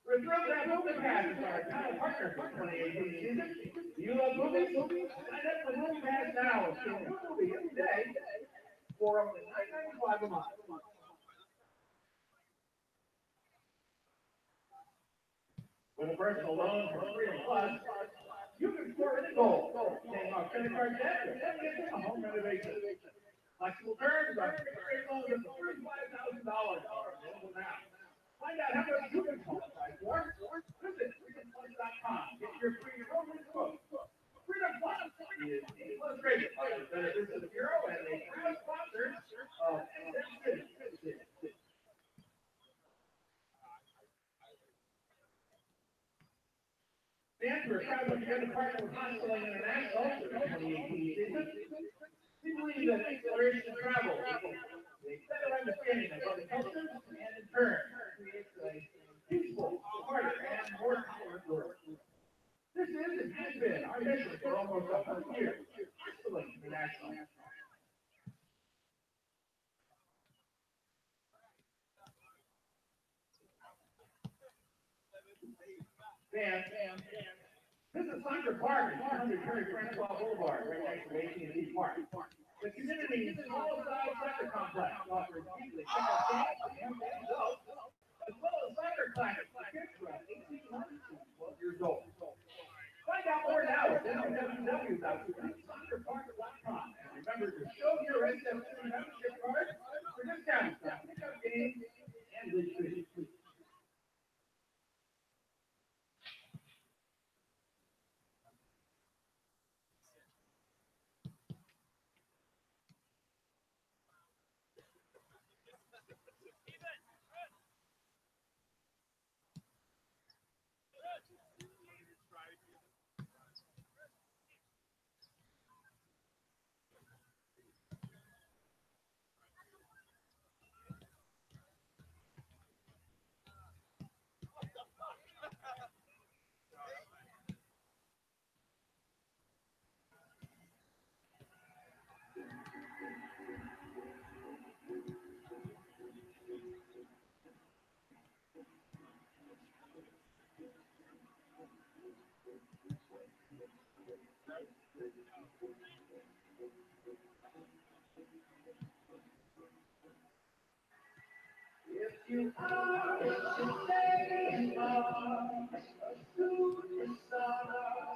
We're thrilled to have Movie Pass as our title partner for 2018 season. Do you love movies? Sign up for Movie Pass now and see a new movie every day for only $9.95 a month. With a personal loan from Freedom Plus, you can score any goal, paying off credit card debt or financing a home renovation. Flexible terms are great loans up to $35,000 available now. Find out how much you can qualify for. Visit freedomplus.com. Get your free enrollment quote. Freedom Plus is a illustrated by the Benefits Bureau and a proud sponsor of SF City. Fans, we're proud to be able to partner with Hostelling International for the 2018 season. We believe that exploration and travel is a better understanding of other cultures and in turn creates a peaceful, smarter, and more tolerant world. This is and has been our mission for almost 100 years. Hostelling International. Fans, visit Soccer Park at 200 Terry Francois Boulevard, right next to AT&T Park. The community's small-size soccer complex offers weekly as well as soccer classes for kids from 18 months to 12 years old. Find out more now at www.soccerpark.com. And remember to show your SF membership card for discounts on pickup games and league fees. If you are what you say you are, a superstar.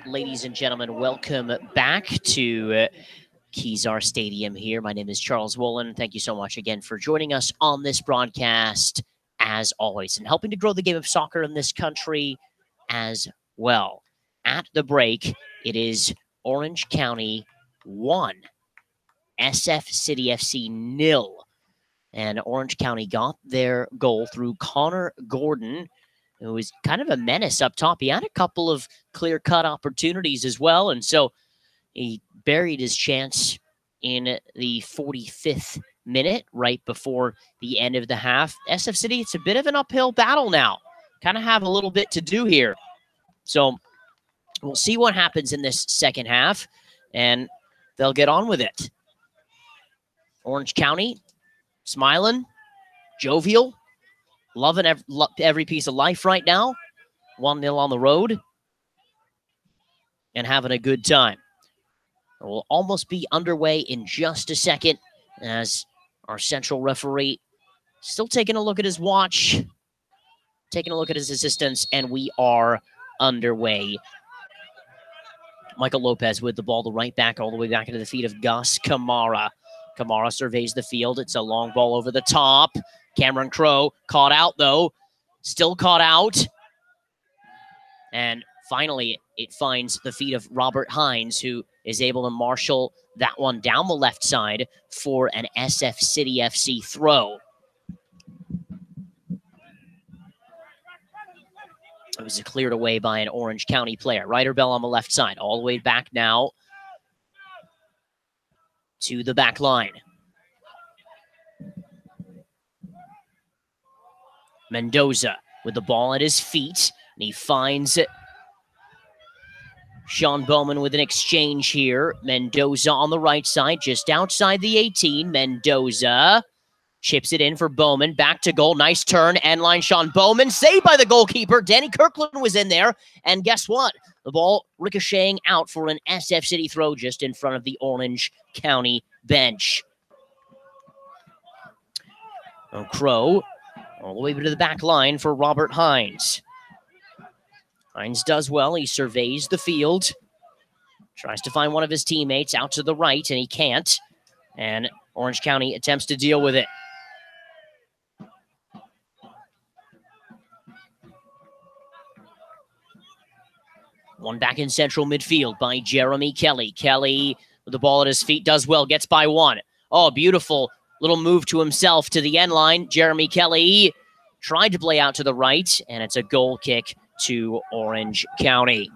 Ladies and gentlemen, welcome back to Kezar Stadium here. My name is Charles Wollin. Thank you so much again for joining us on this broadcast, as always, and helping to grow the game of soccer in this country as well. At the break, it is Orange County 1, SF City FC 0. And Orange County got their goal through Connor Gordon, who was kind of a menace up top. He had a couple of clear-cut opportunities as well. And so, He buried his chance in the 45th minute, right before the end of the half. SF City, it's a bit of an uphill battle now. Kind of have a little bit to do here. So we'll see what happens in this second half, and they'll get on with it. Orange County, smiling, jovial, loving every piece of life right now. 1-0 on the road, and having a good time. We'll almost be underway in just a second as our central referee still taking a look at his watch, taking a look at his assistants, and we are underway. Michael Lopez with the ball, the right back, all the way back into the feet of Gus Kamara. Kamara surveys the field. It's a long ball over the top. Cameron Crowe caught out, though. Still caught out. And finally, it finds the feet of Robert Hines, who is able to marshal that one down the left side for an SF City FC throw. It was cleared away by an Orange County player. Ryder Bell on the left side, all the way back now to the back line. Mendoza with the ball at his feet, and he finds Sean Bowman with an exchange here. Mendoza on the right side, just outside the 18. Mendoza chips it in for Bowman. Back to goal. Nice turn. End line. Sean Bowman. Saved by the goalkeeper. Danny Kirkland was in there. And guess what? The ball ricocheting out for an SF City throw just in front of the Orange County bench. Crowe all the way to the back line for Robert Hines. Hines does well. He surveys the field. Tries to find one of his teammates out to the right, and he can't. And Orange County attempts to deal with it. One back in central midfield by Jeremy Kelly. Kelly with the ball at his feet does well, gets by one. Oh, beautiful little move to himself to the end line. Jeremy Kelly tried to play out to the right, and it's a goal kick to Orange County.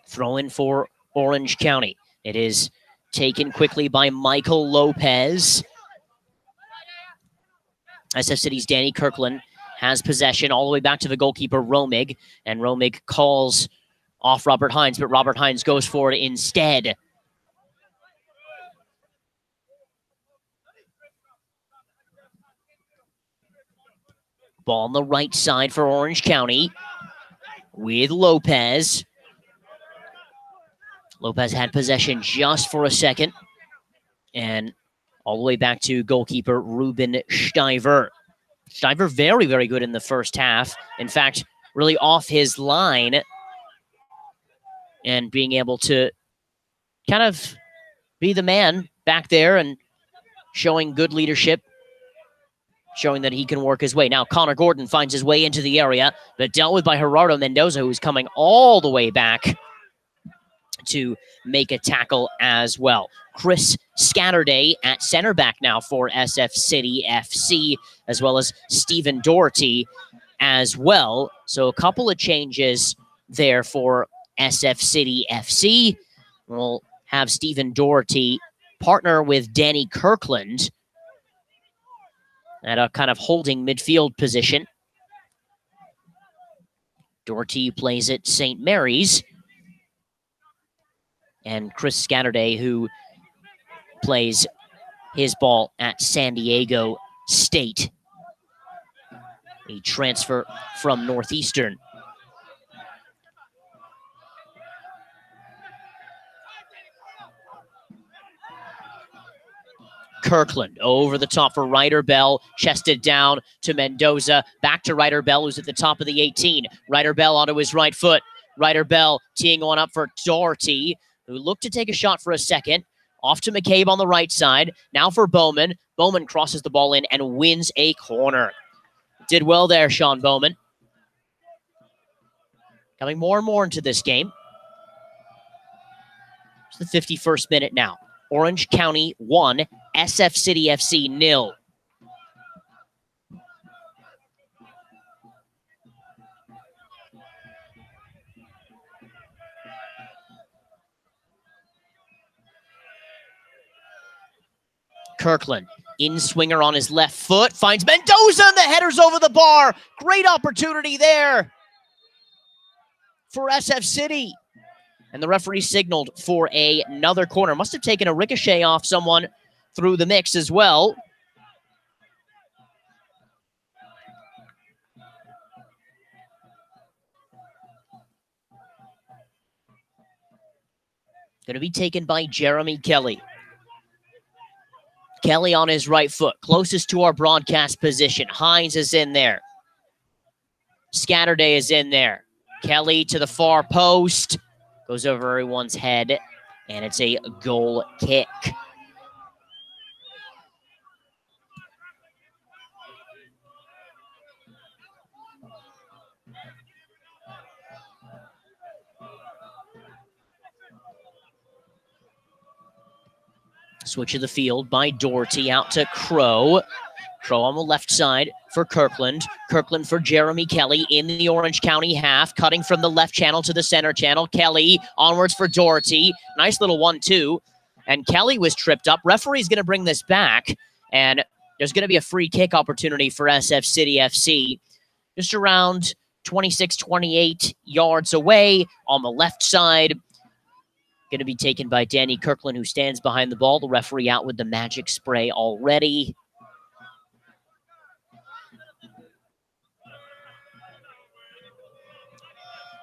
Throw in for Orange County. It is taken quickly by Michael Lopez. SF City's Danny Kirkland has possession all the way back to the goalkeeper, Romig. And Romig calls off Robert Hines, but Robert Hines goes for it instead. Ball on the right side for Orange County with Lopez. Lopez had possession just for a second. And all the way back to goalkeeper Ruben Steiver. Steiver very, very good in the first half. In fact, really off his line. And being able to kind of be the man back there and showing good leadership. Showing that he can work his way. Now Connor Gordon finds his way into the area. But dealt with by Gerardo Mendoza, who's coming all the way back to make a tackle as well. Chris Scatterday at center back now for SF City FC, as well as Stephen Doherty as well. So a couple of changes there for SF City FC. We'll have Stephen Doherty partner with Danny Kirkland at a kind of holding midfield position. Doherty plays at St. Mary's. And Chris Scatterday, who plays his ball at San Diego State. A transfer from Northeastern. Kirkland over the top for Ryder Bell, chested down to Mendoza, back to Ryder Bell, who's at the top of the 18. Ryder Bell onto his right foot. Ryder Bell teeing one up for Doherty, who looked to take a shot for a second. Off to McCabe on the right side. Now for Bowman. Bowman crosses the ball in and wins a corner. Did well there, Sean Bowman. Coming more and more into this game. It's the 51st minute now. Orange County 1, SF City FC 0. Kirkland, in-swinger on his left foot, finds Mendoza, and the header's over the bar. Great opportunity there for SF City. And the referee signaled for another corner. Must have taken a ricochet off someone through the mix as well. Going to be taken by Jeremy Kelly. Kelly on his right foot, closest to our broadcast position. Hines is in there. Scatterday is in there. Kelly to the far post. Goes over everyone's head, and it's a goal kick. Switch of the field by Doherty out to Crow. Crow on the left side for Kirkland. Kirkland for Jeremy Kelly in the Orange County half, cutting from the left channel to the center channel. Kelly onwards for Doherty. Nice little 1-2. And Kelly was tripped up. Referee's going to bring this back, and there's going to be a free kick opportunity for SF City FC. Just around 26, 28 yards away on the left side. Going to be taken by Danny Kirkland, who stands behind the ball. The referee out with the magic spray already.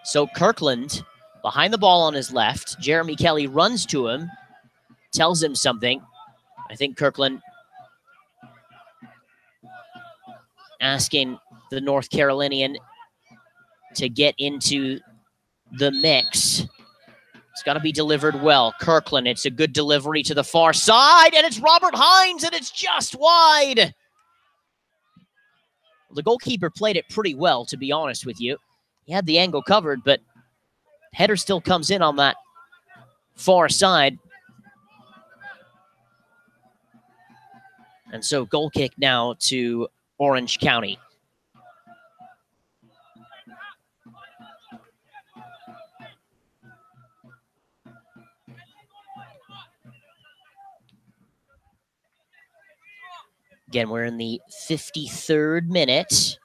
So Kirkland, behind the ball on his left. Jeremy Kelly runs to him, tells him something. I think Kirkland asking the North Carolinian to get into the mix. It's got to be delivered well. Kirkland, it's a good delivery to the far side, and it's Robert Hines, and it's just wide. The goalkeeper played it pretty well, to be honest with you. He had the angle covered, but header still comes in on that far side. And so goal kick now to Orange County. Again, we're in the 53rd minute.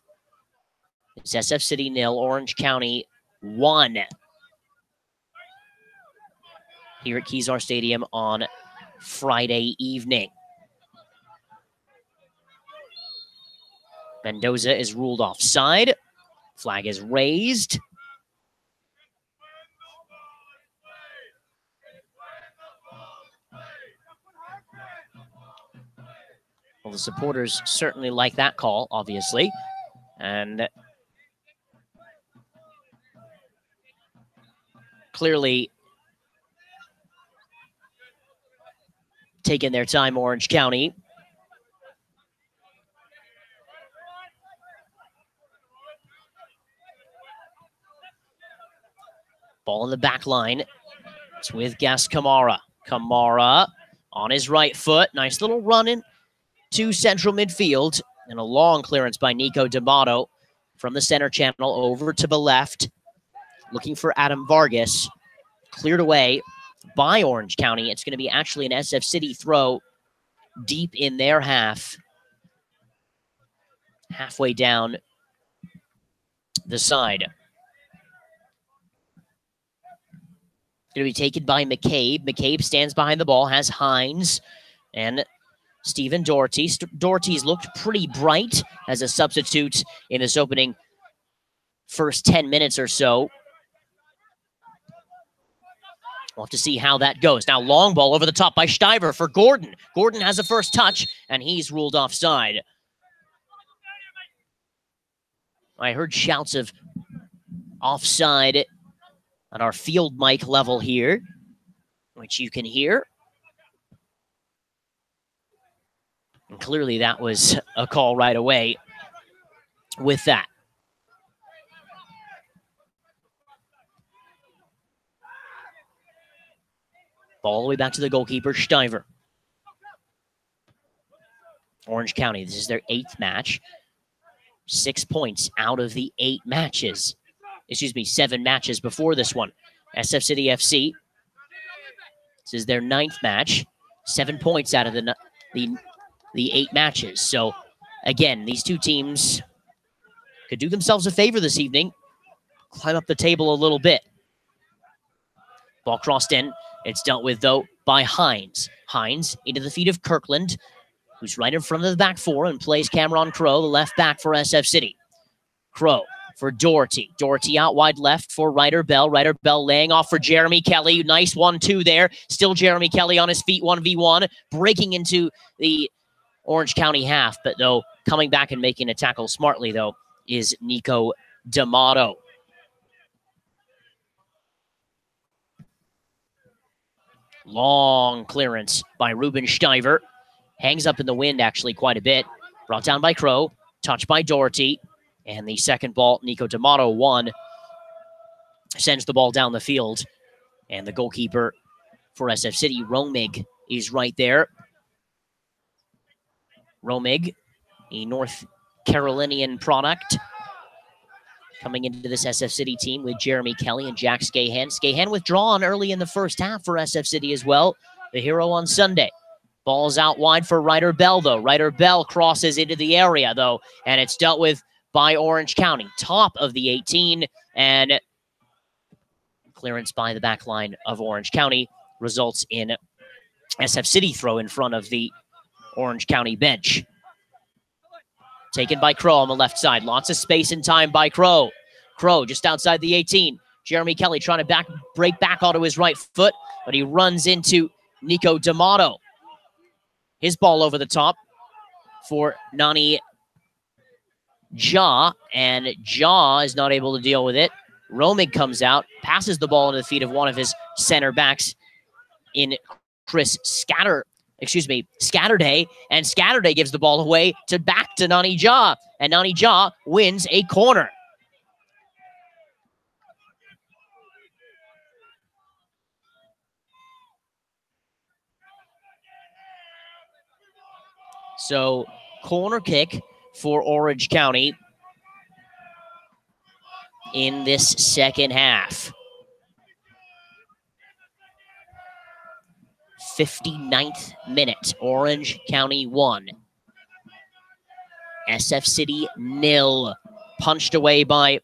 It's SF City 0, Orange County 1. Here at Kezar Stadium on Friday evening. Mendoza is ruled offside. Flag is raised. Well, the supporters certainly like that call, obviously. And clearly taking their time, Orange County. Ball in the back line. It's with Gas Kamara. Kamara on his right foot. Nice little run in to central midfield. And a long clearance by Nico D'Amato from the center channel over to the left. Looking for Adam Vargas. Cleared away by Orange County. It's going to be actually an SF City throw deep in their half. Halfway down the side. Going to be taken by McCabe. McCabe stands behind the ball, has Hines and Stephen Doherty. Doherty's looked pretty bright as a substitute in this opening first 10 minutes or so. We'll have to see how that goes. Now, long ball over the top by Steiver for Gordon. Gordon has a first touch, and he's ruled offside. I heard shouts of offside on our field mic level here, which you can hear. And clearly that was a call right away with that. Ball all the way back to the goalkeeper, Stuyver. Orange County, this is their 8th match. 6 points out of the 8 matches. 7 matches before this one. SF City FC, this is their 9th match. 7 points out of the 8 matches. So, again, these two teams could do themselves a favor this evening. Climb up the table a little bit. Ball crossed in. It's dealt with, though, by Hines. Hines into the feet of Kirkland, who's right in front of the back four and plays Cameron Crow, the left back for SF City. Crow for Doherty. Doherty out wide left for Ryder Bell. Ryder Bell laying off for Jeremy Kelly. Nice 1-2 there. Still Jeremy Kelly on his feet, 1v1. Breaking into the Orange County half, but though coming back and making a tackle smartly, though, is Nico D'Amato. Long clearance by Ruben Stuyver. Hangs up in the wind, actually, quite a bit. Brought down by Crow. Touched by Doherty. And the second ball, Nico D'Amato won. Sends the ball down the field. And the goalkeeper for SF City, Romig, is right there. Romig, a North Carolinian product. Coming into this SF City team with Jeremy Kelly and Jack Skahan. Skahan withdrawn early in the first half for SF City as well. The hero on Sunday. Ball's out wide for Ryder Bell, though. Ryder Bell crosses into the area, though, and it's dealt with by Orange County. Top of the 18, and clearance by the back line of Orange County results in SF City throw in front of the Orange County bench. Taken by Crow on the left side. Lots of space and time by Crow. Crow just outside the 18. Jeremy Kelly trying to break back onto his right foot, but he runs into Nico D'Amato. His ball over the top for Nani Ja, and Ja is not able to deal with it. Romig comes out, passes the ball into the feet of one of his center backs in Chris Scatterday, and Scatterday gives the ball away back to Nani Ja, and Nani Ja wins a corner. So, corner kick for Orange County in this second half. 59th minute, Orange County 1. SF City 0. Punched away by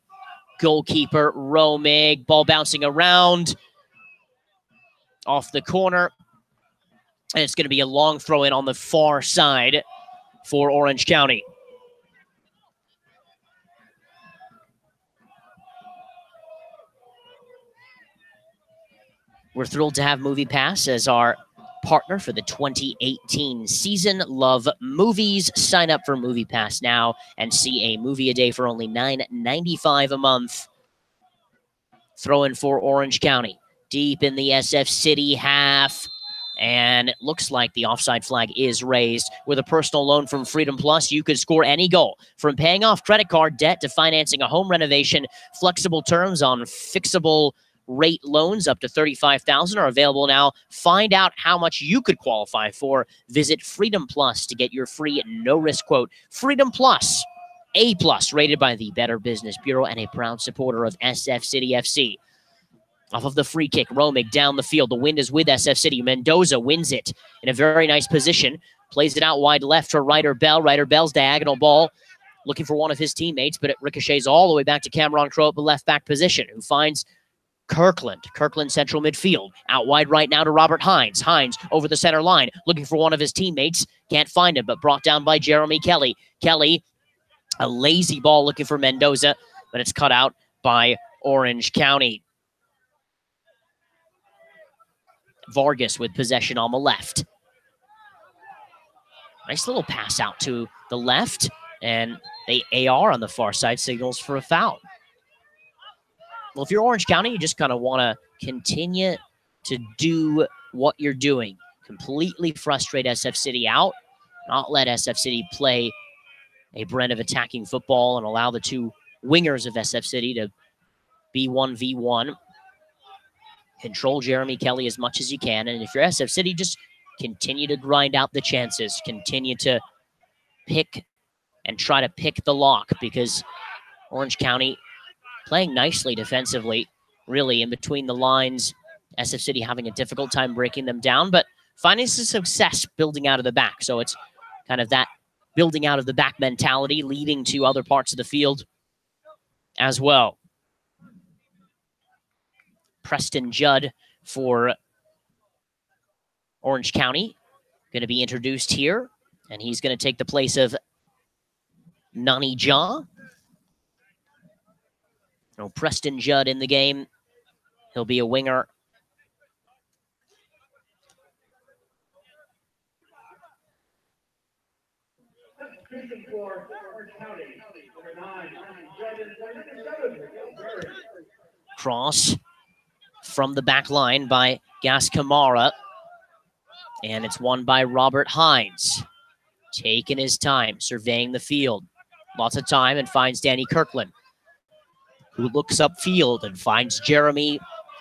goalkeeper Romig. Ball bouncing around off the corner. And it's going to be a long throw in on the far side for Orange County. We're thrilled to have MoviePass as our partner for the 2018 season. Love movies. Sign up for MoviePass now and see a movie a day for only $9.95 a month. Throw in for Orange County. Deep in the SF City half. And it looks like the offside flag is raised. With a personal loan from Freedom Plus, you could score any goal. From paying off credit card debt to financing a home renovation, flexible terms on fixable rate loans up to $35,000 are available now. Find out how much you could qualify for. Visit Freedom Plus to get your free no-risk quote. Freedom Plus, A+, rated by the Better Business Bureau and a proud supporter of SF City FC. Off of the free kick, Romig down the field. The wind is with SF City. Mendoza wins it in a very nice position. Plays it out wide left for Ryder Bell. Ryder Bell's diagonal ball. Looking for one of his teammates, but it ricochets all the way back to Cameron Crow at the left back position, who finds Kirkland. Kirkland central midfield. Out wide right now to Robert Hines. Hines over the center line. Looking for one of his teammates. Can't find him, but brought down by Jeremy Kelly. Kelly, a lazy ball looking for Mendoza, but it's cut out by Orange County. Vargas with possession on the left. Nice little pass out to the left, and the AR on the far side signals for a foul. Well, if you're Orange County, you just kind of want to continue to do what you're doing. Completely frustrate SF City out, not let SF City play a brand of attacking football and allow the two wingers of SF City to be 1v1. Control Jeremy Kelly as much as you can. And if you're SF City, just continue to grind out the chances. Continue to pick and try to pick the lock, because Orange County playing nicely defensively, really in between the lines. SF City having a difficult time breaking them down, but finding some success building out of the back. So it's kind of that building out of the back mentality leading to other parts of the field as well. Preston Judd for Orange County going to be introduced here, and he's going to take the place of Nani Jaw. No Preston Judd in the game. He'll be a winger. Cross from the back line by Gas Kamara. And it's won by Robert Hines. Taking his time, surveying the field. Lots of time, and finds Danny Kirkland, who looks upfield and finds Jeremy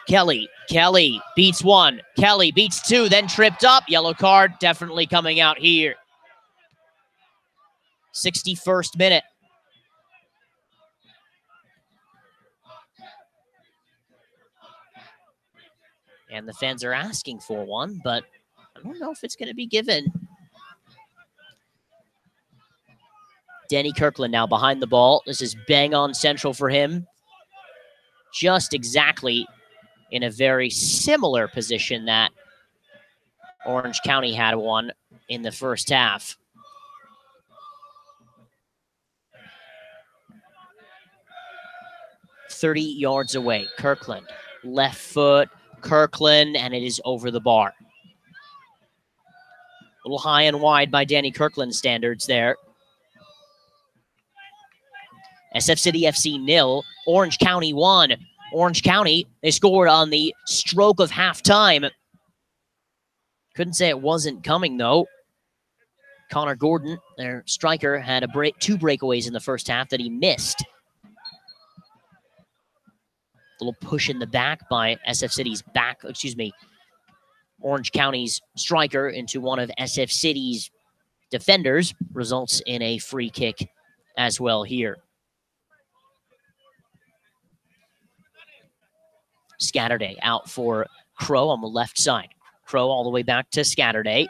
Kelly. Kelly beats one. Kelly beats two, then tripped up. Yellow card definitely coming out here. 61st minute. And the fans are asking for one, but I don't know if it's going to be given. Danny Kirkland now behind the ball. This is bang on central for him. Just exactly in a very similar position that Orange County had one in the first half. "30 yards away. Kirkland, left foot, Kirkland, and it is over the bar. A little high and wide by Danny Kirkland standards there. SF City FC 0, Orange County 1. Orange County, they scored on the stroke of halftime. Couldn't say it wasn't coming, though. Connor Gordon, their striker, had two breakaways in the first half that he missed. A little push in the back by SF City's Orange County's striker into one of SF City's defenders results in a free kick as well here. Scatterday out for Crow on the left side. Crow all the way back to Scatterday.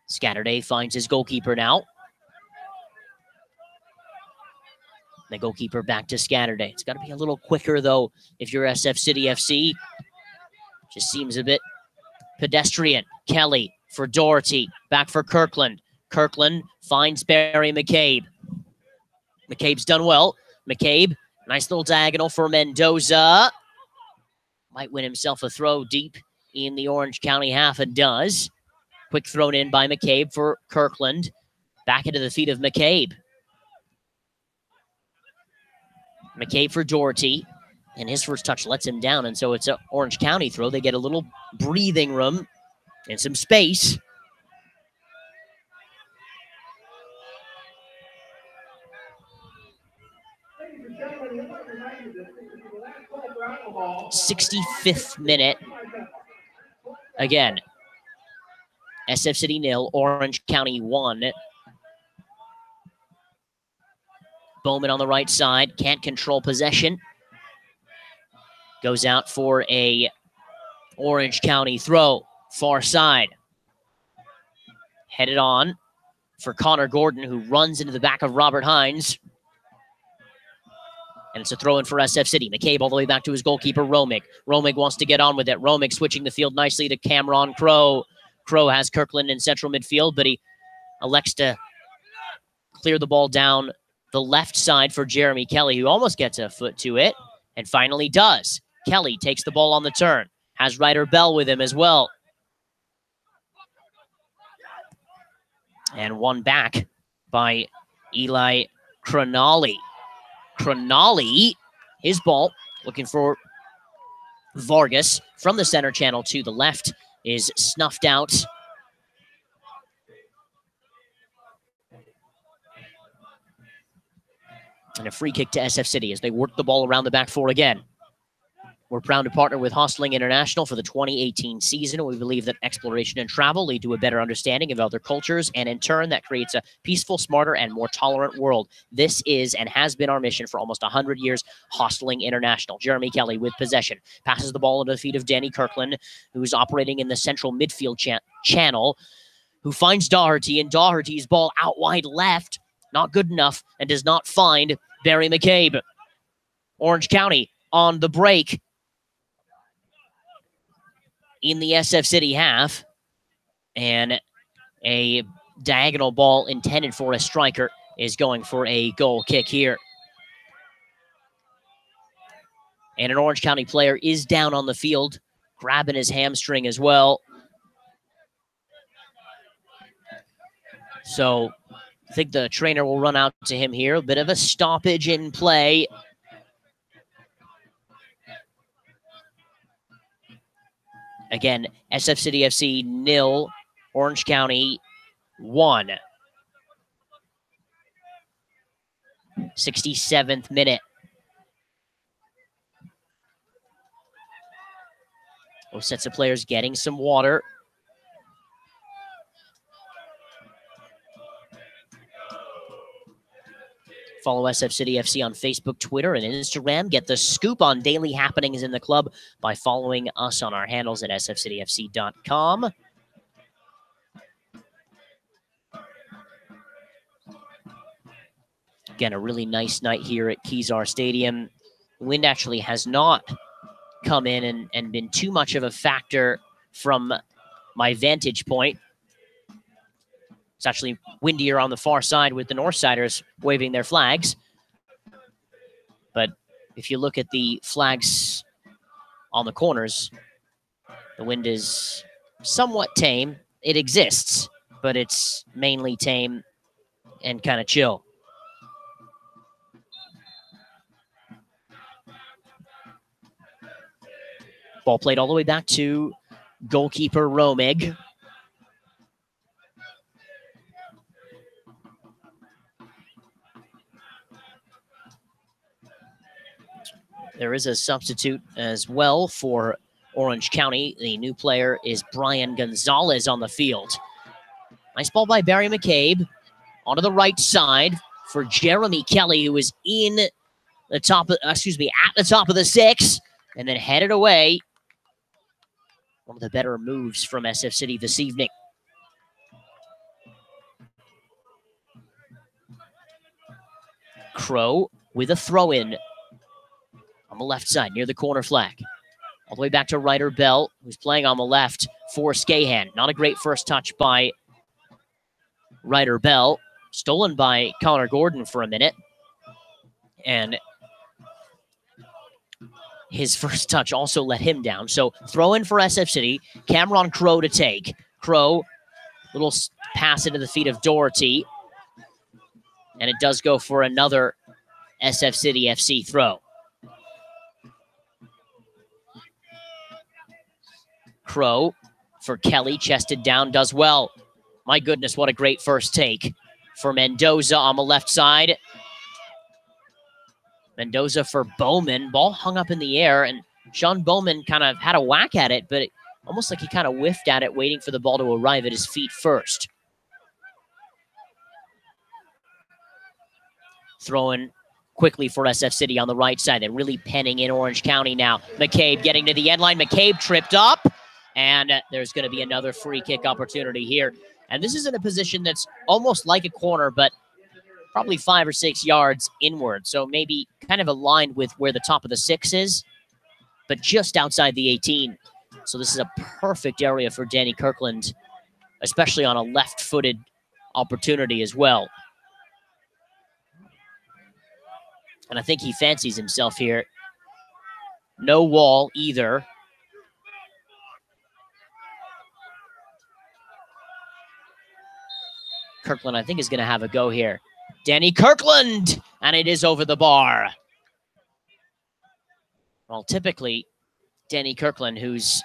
Scatterday finds his goalkeeper now. The goalkeeper back to Scatterday. It's got to be a little quicker, though, if you're SF City FC. Just seems a bit pedestrian. Kelly for Doherty. Back for Kirkland. Kirkland finds Barry McCabe. McCabe's done well. McCabe, nice little diagonal for Mendoza. Might win himself a throw deep in the Orange County half, and does. Quick thrown in by McCabe for Kirkland. Back into the feet of McCabe. McCabe for Doherty, and his first touch lets him down, and so it's an Orange County throw. They get a little breathing room and some space. Gentlemen, 65th minute. Again, SF City 0, Orange County 1. Bowman on the right side, can't control possession. Goes out for a Orange County throw, far side. Headed on for Connor Gordon, who runs into the back of Robert Hines. And it's a throw in for SF City. McCabe all the way back to his goalkeeper, Romig. Romig wants to get on with it. Romig switching the field nicely to Cameron Crow. Crow has Kirkland in central midfield, but he elects to clear the ball down the left side for Jeremy Kelly, who almost gets a foot to it, and finally does. Kelly takes the ball on the turn. Has Ryder Bell with him as well. And one back by Eli Cronali. Cronali, his ball, looking for Vargas from the center channel to the left, is snuffed out. And a free kick to SF City as they work the ball around the back four again. We're proud to partner with Hostling International for the 2018 season. We believe that exploration and travel lead to a better understanding of other cultures, and in turn, that creates a peaceful, smarter, and more tolerant world. This is and has been our mission for almost 100 years. Hostling International. Jeremy Kelly with possession. Passes the ball into the feet of Danny Kirkland, who's operating in the central midfield channel, who finds Doherty, and Doherty's ball out wide left. Not good enough, and does not find Barry McCabe. Orange County on the break in the SF City half, and a diagonal ball intended for a striker is going for a goal kick here. And an Orange County player is down on the field, grabbing his hamstring as well. So I think the trainer will run out to him here. A bit of a stoppage in play. Again, SF City FC 0, Orange County 1. 67th minute. Both sets of players getting some water. Follow SF City FC on Facebook, Twitter, and Instagram. Get the scoop on daily happenings in the club by following us on our handles at sfcityfc.com. Again, a really nice night here at Kezar Stadium. The wind actually has not come in and been too much of a factor from my vantage point. It's actually windier on the far side with the Northsiders waving their flags. But if you look at the flags on the corners, the wind is somewhat tame. It exists, but it's mainly tame and kind of chill. Ball played all the way back to goalkeeper Romig. There is a substitute as well for Orange County. The new player is Brian Gonzalez on the field. Nice ball by Barry McCabe onto the right side for Jeremy Kelly, who is in the top of, at the top of the six, and then headed away. One of the better moves from SF City this evening. Crow with a throw-in on the left side near the corner flag. All the way back to Ryder Bell, who's playing on the left for Skahan. Not a great first touch by Ryder Bell. Stolen by Connor Gordon for a minute. And his first touch also let him down. So throw in for SF City. Cameron Crow to take. Crow, little pass into the feet of Doherty. And it does go for another SF City FC throw. Crow for Kelly, chested down, does well. My goodness, what a great first take for Mendoza on the left side. Mendoza for Bowman. Ball hung up in the air, and Sean Bowman kind of had a whack at it, but almost like he kind of whiffed at it, waiting for the ball to arrive at his feet first. Throwing quickly for SF City on the right side. They're really penning in Orange County now. McCabe getting to the end line. McCabe tripped up, and there's going to be another free kick opportunity here. And this is in a position that's almost like a corner, but probably 5 or 6 yards inward. So maybe kind of aligned with where the top of the 6 is, but just outside the 18. So this is a perfect area for Danny Kirkland, especially on a left-footed opportunity as well. And I think he fancies himself here. No wall either. Kirkland, I think, is going to have a go here. Danny Kirkland, and it is over the bar. Well, typically, Danny Kirkland, who's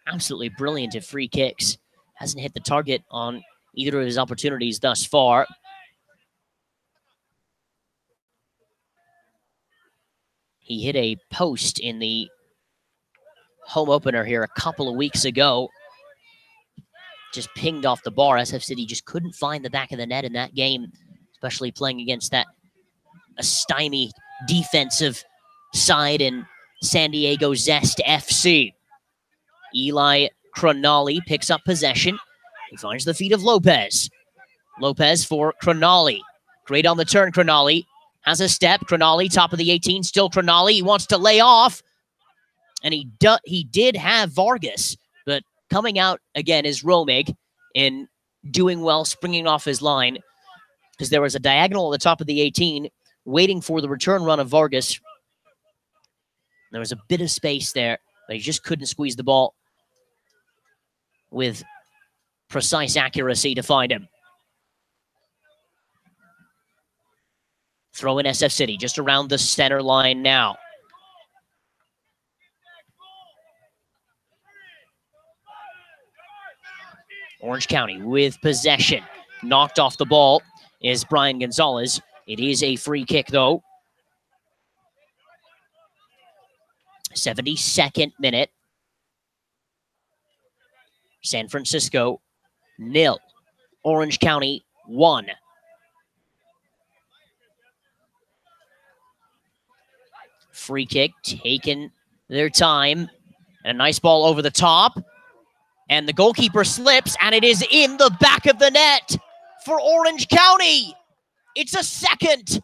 absolutely brilliant at free kicks, hasn't hit the target on either of his opportunities thus far. He hit a post in the home opener here a couple of weeks ago. Just pinged off the bar. SF City just couldn't find the back of the net in that game, especially playing against that a stymied defensive side in San Diego Zest FC. Eli Cronali picks up possession. He finds the feet of Lopez. Lopez for Cronali. Great on the turn, Cronali. Has a step. Cronali, top of the 18, still Cronali. He wants to lay off. And he did have Vargas, but coming out again is Romig in doing well, springing off his line, because there was a diagonal at the top of the 18 waiting for the return run of Vargas. There was a bit of space there, but he just couldn't squeeze the ball with precise accuracy to find him. Throw in SF City, just around the center line now. Orange County with possession. Knocked off the ball is Brian Gonzalez. It is a free kick, though. 72nd minute. San Francisco, 0. Orange County, 1. Free kick, taking their time. And a nice ball over the top. And the goalkeeper slips, and it is in the back of the net for Orange County. It's a second.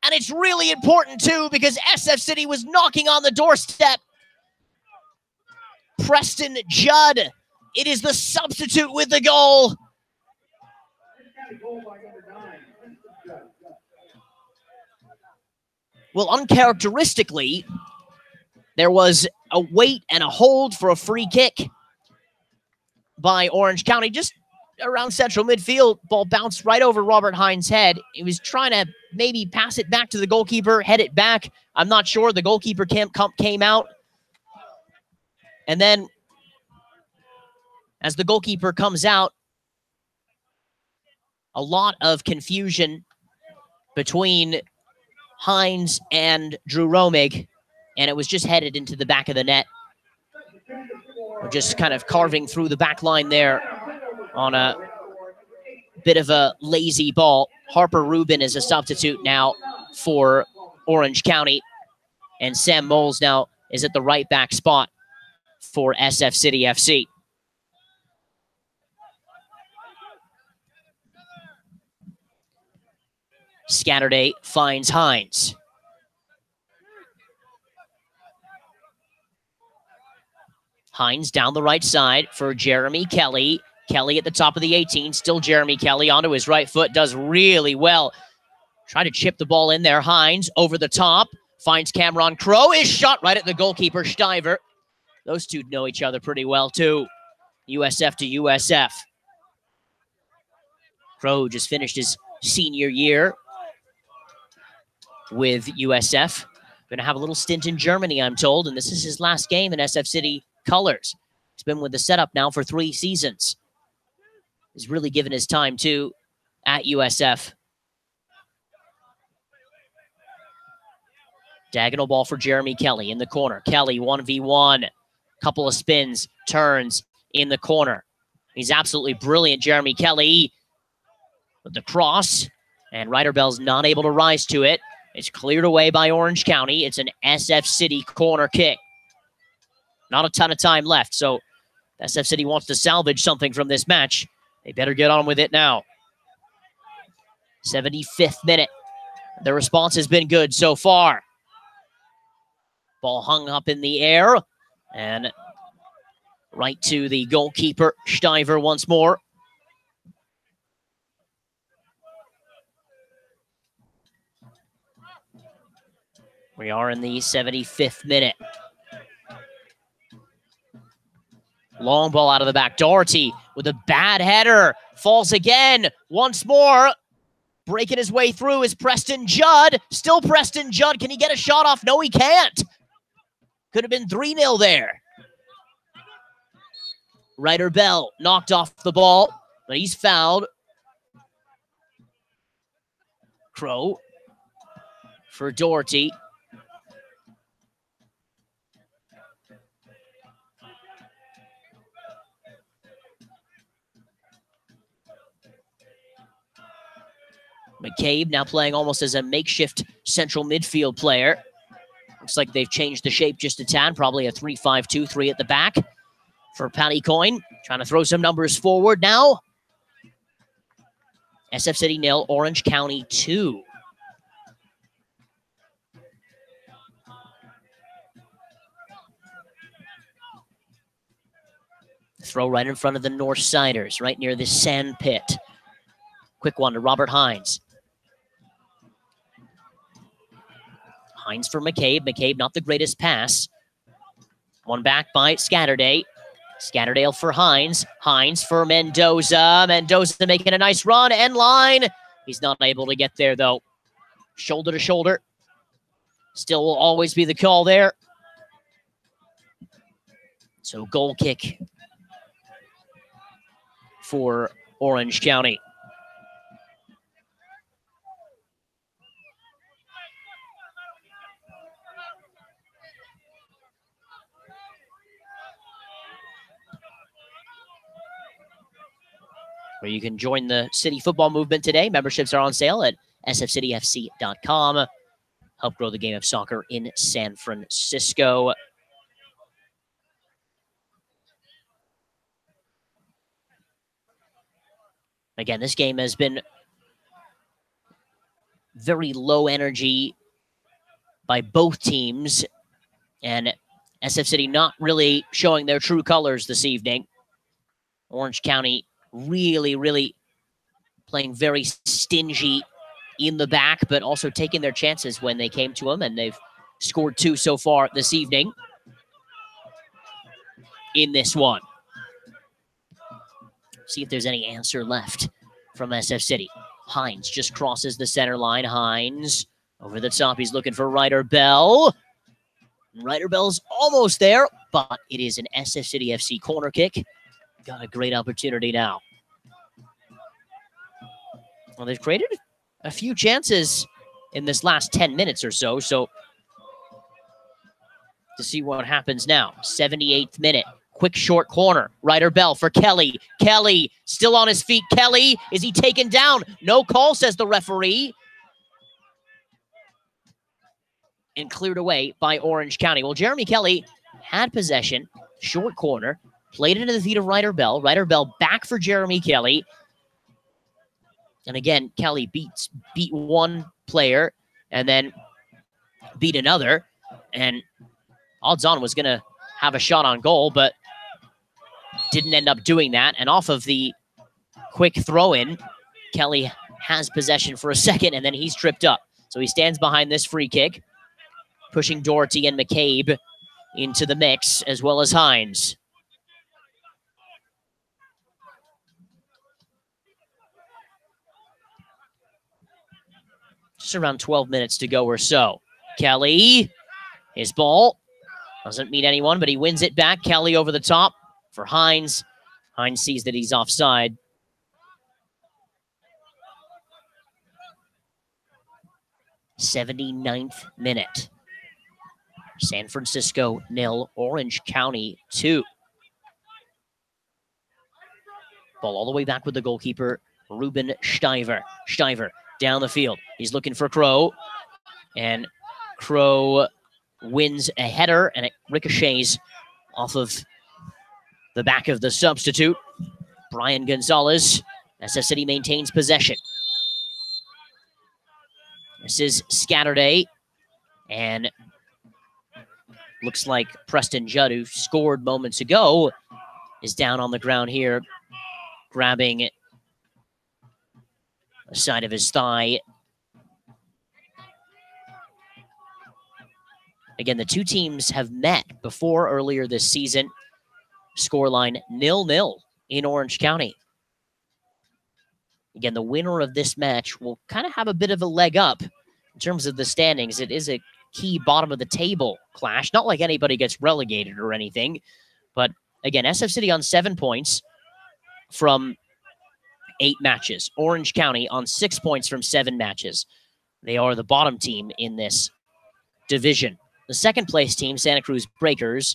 And it's really important, too, because SF City was knocking on the doorstep. Preston Judd. It is the substitute with the goal. Well, uncharacteristically, there was a wait and a hold for a free kick by Orange County, just around central midfield. Ball bounced right over Robert Hines' head. He was trying to maybe pass it back to the goalkeeper, head it back. I'm not sure. The goalkeeper came out. And then, as the goalkeeper comes out, a lot of confusion between Hines and Drew Romig, and it was just headed into the back of the net. We're just kind of carving through the back line there on a bit of a lazy ball. Harper Rubin is a substitute now for Orange County. And Sam Moles now is at the right back spot for SF City FC. Scatterday finds Hines. Hines down the right side for Jeremy Kelly. Kelly at the top of the 18. Still Jeremy Kelly onto his right foot. Does really well. Try to chip the ball in there. Hines over the top. Finds Cameron Crow. Is shot right at the goalkeeper, Stiver. Those two know each other pretty well, too. USF to USF. Crow just finished his senior year with USF. Going to have a little stint in Germany, I'm told, and this is his last game in SF City colors. He's been with the setup now for 3 seasons. He's really given his time, too, at USF. Diagonal ball for Jeremy Kelly in the corner. Kelly, 1v1. Couple of spins, turns in the corner. He's absolutely brilliant, Jeremy Kelly. With the cross, and Ryder Bell's not able to rise to it. It's cleared away by Orange County. It's an SF City corner kick. Not a ton of time left, so SF City wants to salvage something from this match. They better get on with it now. 75th minute. The response has been good so far. Ball hung up in the air, and right to the goalkeeper, Stiver once more. We are in the 75th minute. Long ball out of the back. Doherty with a bad header. Falls again. Once more. Breaking his way through is Preston Judd. Still Preston Judd. Can he get a shot off? No, he can't. Could have been 3-0 there. Ryder Bell knocked off the ball, but he's fouled. Crow for Doherty. McCabe now playing almost as a makeshift central midfield player. Looks like they've changed the shape just a tad. Probably a 3-5-2-3 at the back for Paddy Coyne. Trying to throw some numbers forward now. SF City 0, Orange County 2. Throw right in front of the North Siders, right near the sand pit. Quick one to Robert Hines. Hines for McCabe. McCabe, not the greatest pass. One back by Scatterday. Scatterdale for Hines. Hines for Mendoza. Mendoza making a nice run. End line. He's not able to get there, though. Shoulder to shoulder. Still will always be the call there. So goal kick for Orange County. Where you can join the City football movement today. Memberships are on sale at sfcityfc.com. Help grow the game of soccer in San Francisco. Again, this game has been very low energy by both teams, and SF City not really showing their true colors this evening. Orange County really playing very stingy in the back, but also taking their chances when they came to them, and they've scored 2 so far this evening in this one. See if there's any answer left from SF City. Hines just crosses the center line. Hines over the top. He's looking for Ryder Bell. Ryder Bell's almost there, but it is an SF City FC corner kick. Got a great opportunity now. Well, they've created a few chances in this last 10 minutes or so. So to see what happens now. 78th minute. Quick short corner. Ryder Bell for Kelly. Kelly still on his feet. Kelly, is he taken down? No call, says the referee. And cleared away by Orange County. Well, Jeremy Kelly had possession. Short corner. Played into the feet of Ryder Bell. Ryder Bell back for Jeremy Kelly. And again, Kelly beat one player and then beat another. And odds on was going to have a shot on goal, but didn't end up doing that. And off of the quick throw-in, Kelly has possession for a second, and then he's tripped up. So he stands behind this free kick, pushing Doherty and McCabe into the mix, as well as Hines. Just around 12 minutes to go or so. Kelly, his ball. Doesn't meet anyone, but he wins it back. Kelly over the top for Hines. Hines sees that he's offside. '79th minute. San Francisco 0, Orange County 2. Ball all the way back with the goalkeeper, Ruben Stiver. Stiver down the field. He's looking for Crow. And Crow wins a header, and it ricochets off of the back of the substitute, Brian Gonzalez. SF City maintains possession. This is Scatterday, and looks like Preston Judd, who scored moments ago, is down on the ground here, grabbing the side of his thigh. Again, the two teams have met before earlier this season. Scoreline 0-0 in Orange County. Again, the winner of this match will kind of have a bit of a leg up in terms of the standings. It is a key bottom of the table clash. Not like anybody gets relegated or anything, but again, SF City on 7 points from 8 matches. Orange County on 6 points from 7 matches. They are the bottom team in this division. The second place team, Santa Cruz Breakers,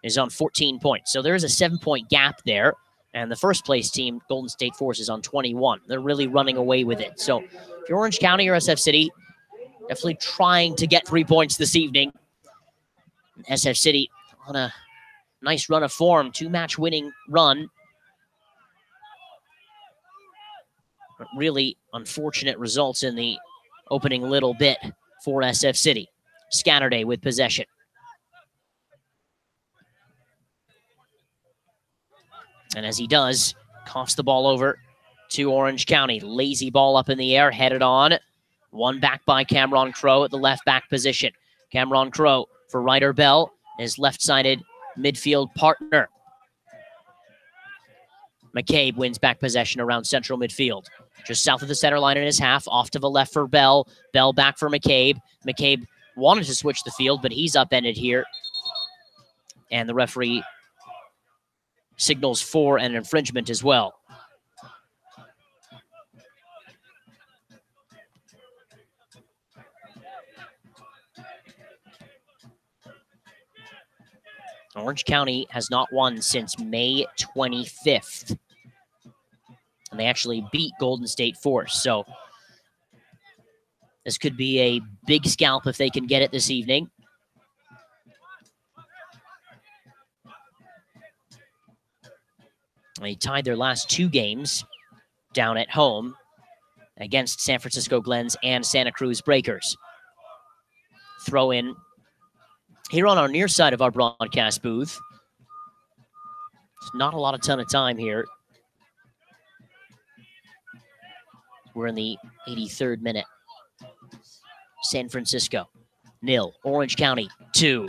is on 14 points. So there is a 7-point gap there. And the first place team, Golden State Force, is on 21. They're really running away with it. So if you're Orange County or SF City, definitely trying to get 3 points this evening. SF City on a nice run of form, 2-match winning run. But really unfortunate results in the opening little bit for SF City. Scatterday with possession. And as he does, coughs the ball over to Orange County. Lazy ball up in the air, headed on. One back by Cameron Crow at the left back position. Cameron Crow for Ryder Bell, his left-sided midfield partner. McCabe wins back possession around central midfield. Just south of the center line in his half, off to the left for Bell. Bell back for McCabe. McCabe wanted to switch the field, but he's upended here. And the referee signals for an infringement as well. Orange County has not won since May 25th. And they actually beat Golden State Force. So this could be a big scalp if they can get it this evening. They tied their last 2 games down at home against San Francisco Glens and Santa Cruz Breakers. Throw in here on our near side of our broadcast booth. There's not a lot of ton of time here. We're in the 83rd minute. San Francisco, 0. Orange County, 2.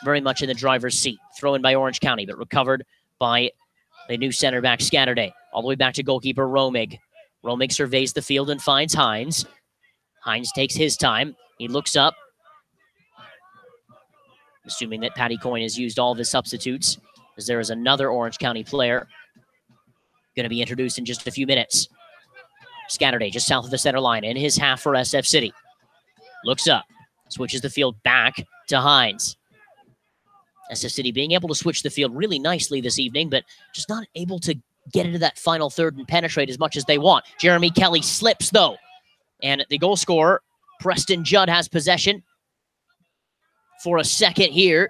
Very much in the driver's seat. Throw in by Orange County, but recovered by the new center back, Scatterday. All the way back to goalkeeper Romig. Romig surveys the field and finds Hines. Hines takes his time. He looks up. Assuming that Patty Coyne has used all of his substitutes, as there is another Orange County player going to be introduced in just a few minutes. Scatterday, just south of the center line, in his half for SF City. Looks up, switches the field back to Hines. SF City being able to switch the field really nicely this evening, but just not able to get into that final third and penetrate as much as they want. Jeremy Kelly slips, though. And the goal scorer, Preston Judd, has possession for a second here.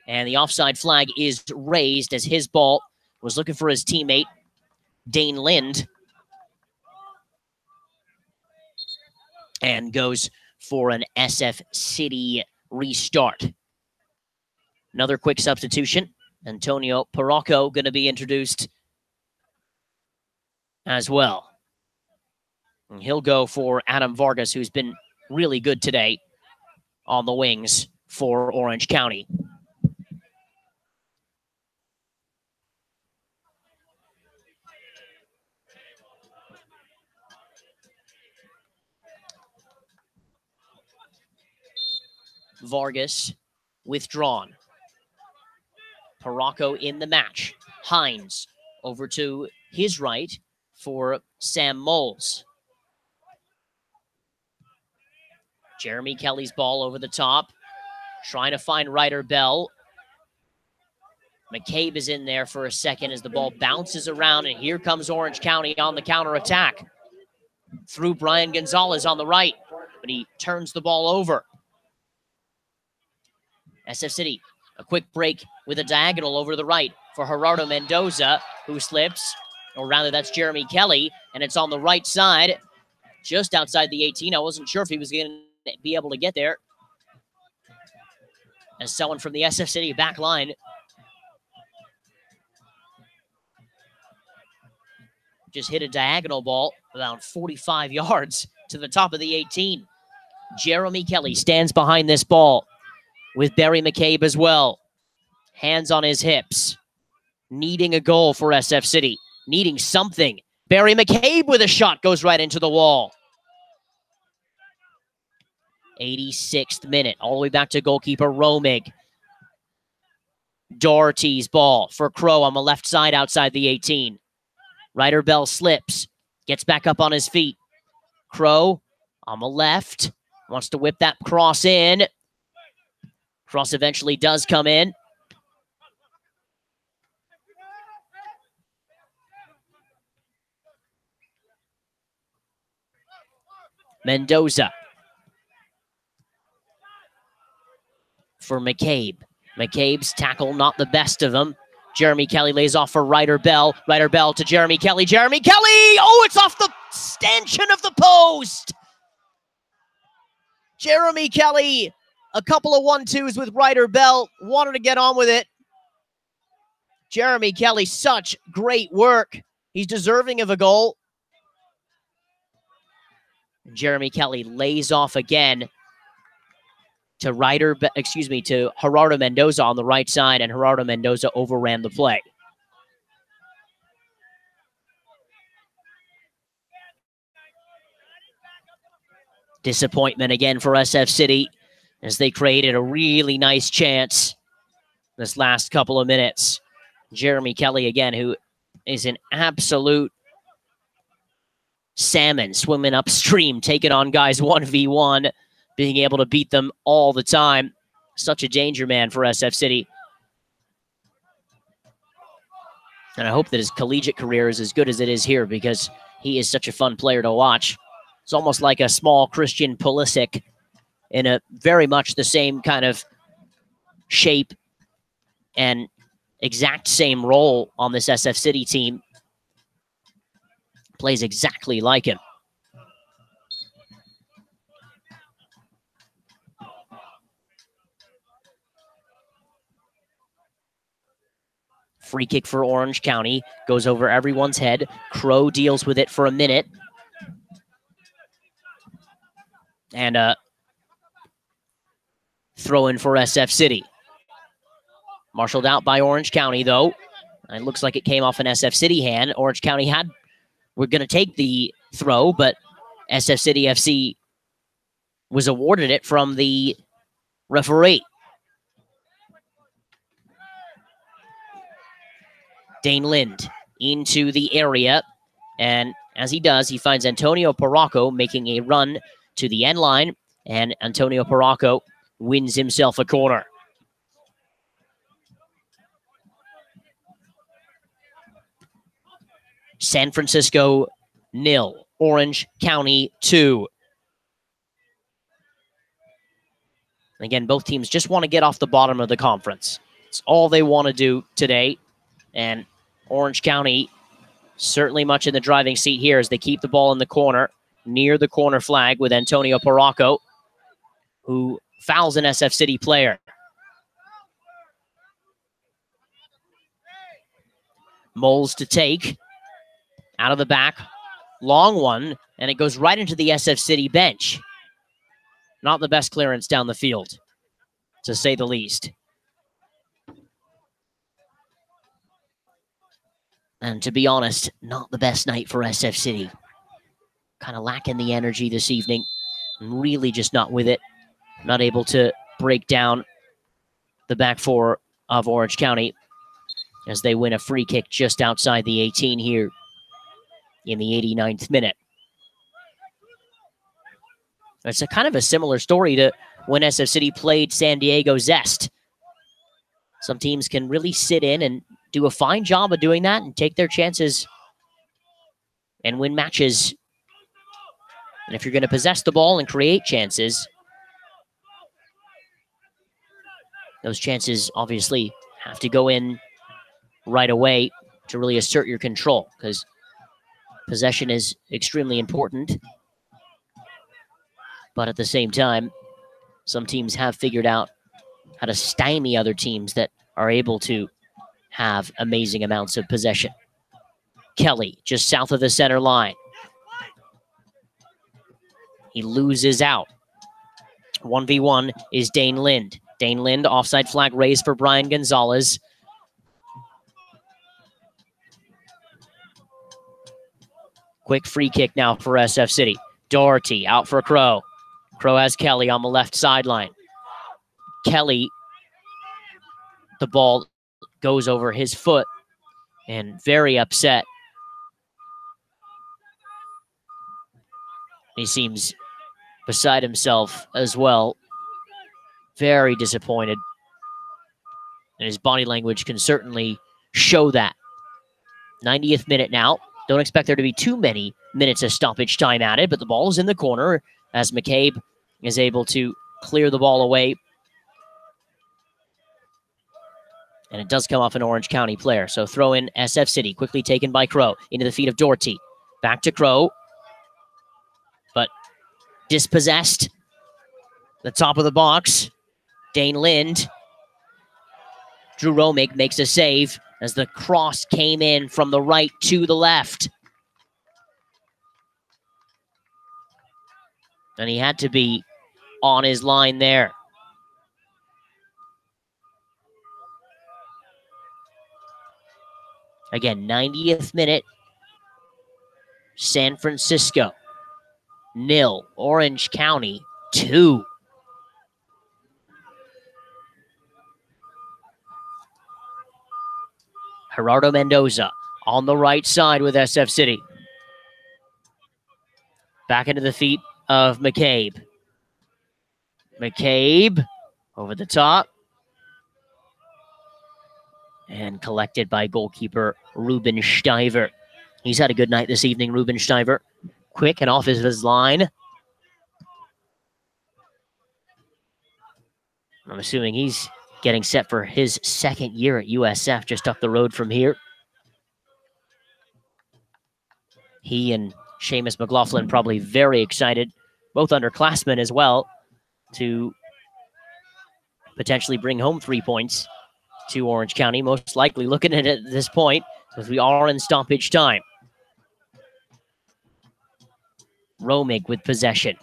And the offside flag is raised as his ball was looking for his teammate, Dane Lind. And goes for an SF City restart. Another quick substitution. Antonio Parocco going to be introduced as well. And he'll go for Adam Vargas, who's been really good today on the wings for Orange County. Vargas withdrawn. Parocco in the match. Hines over to his right for Sam Moles. Jeremy Kelly's ball over the top. Trying to find Ryder Bell. McCabe is in there for a second as the ball bounces around, and here comes Orange County on the counterattack. Through Brian Gonzalez on the right, but he turns the ball over. SF City, a quick break with a diagonal over to the right for Gerardo Mendoza, who slips, or rather that's Jeremy Kelly, and it's on the right side, just outside the 18. I wasn't sure if he was going to be able to get there. As someone from the SF City back line just hit a diagonal ball about 45 yards to the top of the 18. Jeremy Kelly stands behind this ball with Barry McCabe as well. Hands on his hips. Needing a goal for SF City. Needing something. Barry McCabe with a shot goes right into the wall. 86th minute, all the way back to goalkeeper Romig. Doherty's ball for Crow on the left side outside the 18. Ryder Bell slips, gets back up on his feet. Crow on the left, wants to whip that cross in. Cross eventually does come in. Mendoza for McCabe. McCabe's tackle, not the best of them. Jeremy Kelly lays off for Ryder Bell. Ryder Bell to Jeremy Kelly. Jeremy Kelly! Oh, it's off the stanchion of the post! Jeremy Kelly, a couple of 1-2s with Ryder Bell. Wanted to get on with it. Jeremy Kelly, such great work. He's deserving of a goal. Jeremy Kelly lays off again to Gerardo Mendoza on the right side, and Gerardo Mendoza overran the play. Disappointment again for SF City as they created a really nice chance this last couple of minutes. Jeremy Kelly again, who is an absolute salmon swimming upstream, taking on guys 1v1, being able to beat them all the time. Such a danger man for SF City. And I hope that his collegiate career is as good as it is here, because he is such a fun player to watch. It's almost like a small Christian Pulisic in a very much the same kind of shape and exact same role on this SF City team. Plays exactly like him. Free kick for Orange County. Goes over everyone's head. Crow deals with it for a minute. And a throw in for SF City. Marshaled out by Orange County, though. It looks like it came off an SF City hand. Orange County we're going to take the throw, but SF City FC was awarded it from the referee. Dane Lind into the area, and as he does, he finds Antonio Paracco making a run to the end line, and Antonio Paracco wins himself a corner. San Francisco 0, Orange County 2. Again, both teams just want to get off the bottom of the conference. It's all they want to do today. And Orange County certainly much in the driving seat here as they keep the ball in the corner, near the corner flag with Antonio Paracco, who fouls an SF City player. Moles to take. Out of the back. Long one, and it goes right into the SF City bench. Not the best clearance down the field, to say the least. And to be honest, not the best night for SF City. Kind of lacking the energy this evening. Really just not with it. Not able to break down the back four of Orange County as they win a free kick just outside the 18 here in the 89th minute. It's a kind of a similar story to when SF City played San Diego Zest. Some teams can really sit in and do a fine job of doing that and take their chances and win matches. And if you're going to possess the ball and create chances, those chances obviously have to go in right away to really assert your control, because possession is extremely important. But at the same time, some teams have figured out how to stymie other teams that are able to have amazing amounts of possession. Kelly, just south of the center line. He loses out. 1v1 is Dane Lind. Dane Lind, offside flag raised for Brian Gonzalez. Quick free kick now for SF City. Doherty out for Crow. Crow has Kelly on the left sideline. Kelly, the ball goes over his foot and very upset. He seems beside himself as well. Very disappointed. And his body language can certainly show that. 90th minute now. Don't expect there to be too many minutes of stoppage time added, but the ball is in the corner as McCabe is able to clear the ball away. And it does come off an Orange County player. So throw in SF City, quickly taken by Crow, into the feet of Doherty. Back to Crow, but dispossessed. The top of the box, Dane Lind. Drew Romig makes a save as the cross came in from the right to the left. And he had to be on his line there. Again, 90th minute. San Francisco 0, Orange County 2. Gerardo Mendoza on the right side with SF City. Back into the feet of McCabe. McCabe over the top. And collected by goalkeeper Ruben Stiver. He's had a good night this evening, Ruben Stiver. Quick and off his line. I'm assuming he's getting set for his second year at USF just up the road from here. He and Seamus McLaughlin probably very excited, both underclassmen as well, to potentially bring home 3 points to Orange County. Most likely looking at it at this point, because we are in stoppage time. Romig with possession.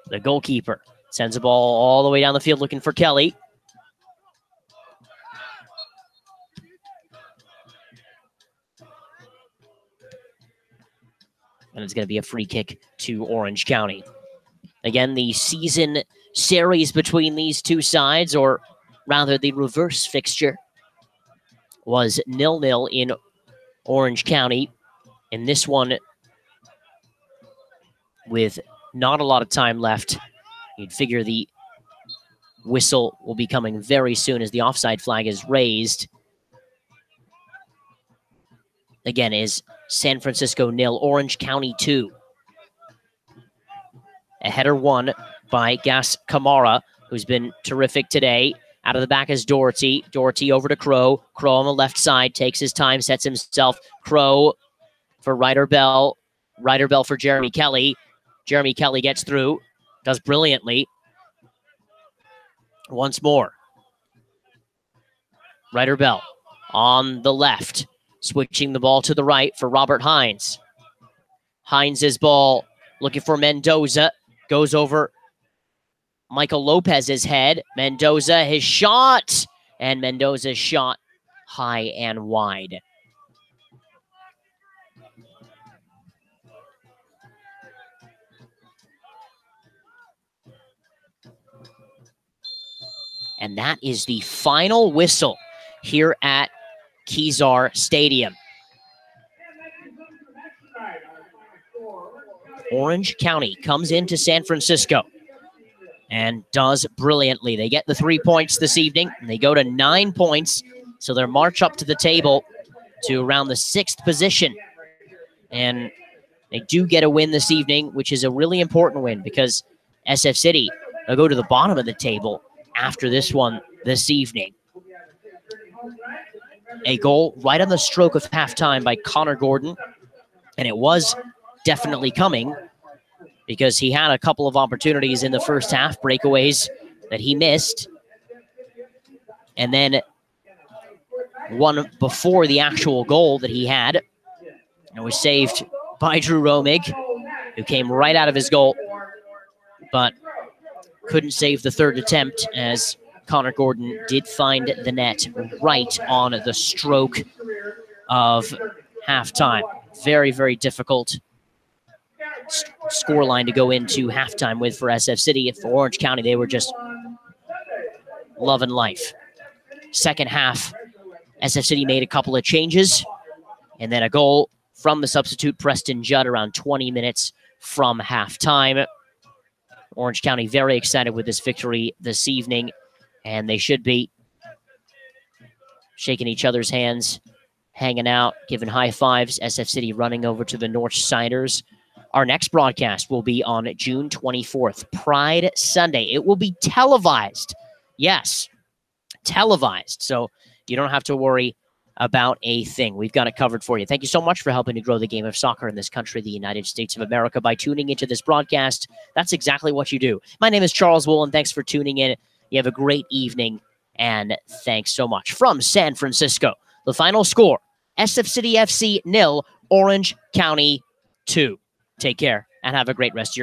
The goalkeeper sends the ball all the way down the field looking for Kelly. And it's going to be a free kick to Orange County. Again, the season series between these two sides, or rather the reverse fixture, was 0-0 in Orange County. And this one, with not a lot of time left, you'd figure the whistle will be coming very soon as the offside flag is raised. Again, is San Francisco 0, Orange County 2. A header won by Gas Kamara, who's been terrific today. Out of the back is Doherty. Doherty over to Crow. Crow on the left side, takes his time, sets himself. Crow for Ryder Bell. Ryder Bell for Jeremy Kelly. Jeremy Kelly gets through, does brilliantly. Once more. Ryder Bell on the left. Switching the ball to the right for Robert Hines. Hines' ball looking for Mendoza. Goes over Michael Lopez's head. Mendoza, his shot. And Mendoza's shot high and wide. And that is the final whistle here at Kezar Stadium. Orange County comes into San Francisco and does brilliantly. They get the 3 points this evening, and they go to 9 points, so they'll march up to the table to around the 6th position. And they do get a win this evening, which is a really important win because SF City will go to the bottom of the table after this one this evening. A goal right on the stroke of halftime by Connor Gordon. And it was definitely coming because he had a couple of opportunities in the first half, breakaways that he missed. And then one before the actual goal that he had. And was saved by Drew Romig, who came right out of his goal, but couldn't save the third attempt as Connor Gordon did find the net right on the stroke of halftime. Very, very difficult scoreline to go into halftime with for SF City. For Orange County, they were just loving life. Second half, SF City made a couple of changes, and then a goal from the substitute Preston Judd around 20 minutes from halftime. Orange County very excited with this victory this evening, and they should be shaking each other's hands, hanging out, giving high fives. SF City running over to the North Siders. Our next broadcast will be on June 24th, Pride Sunday. It will be televised. Yes, televised. So you don't have to worry about a thing. We've got it covered for you. Thank you so much for helping to grow the game of soccer in this country, the United States of America, by tuning into this broadcast. That's exactly what you do. My name is Charles Wollin. Thanks for tuning in. You have a great evening, and thanks so much. From San Francisco, the final score, SF City FC 0, Orange County 2. Take care and have a great rest of your evening.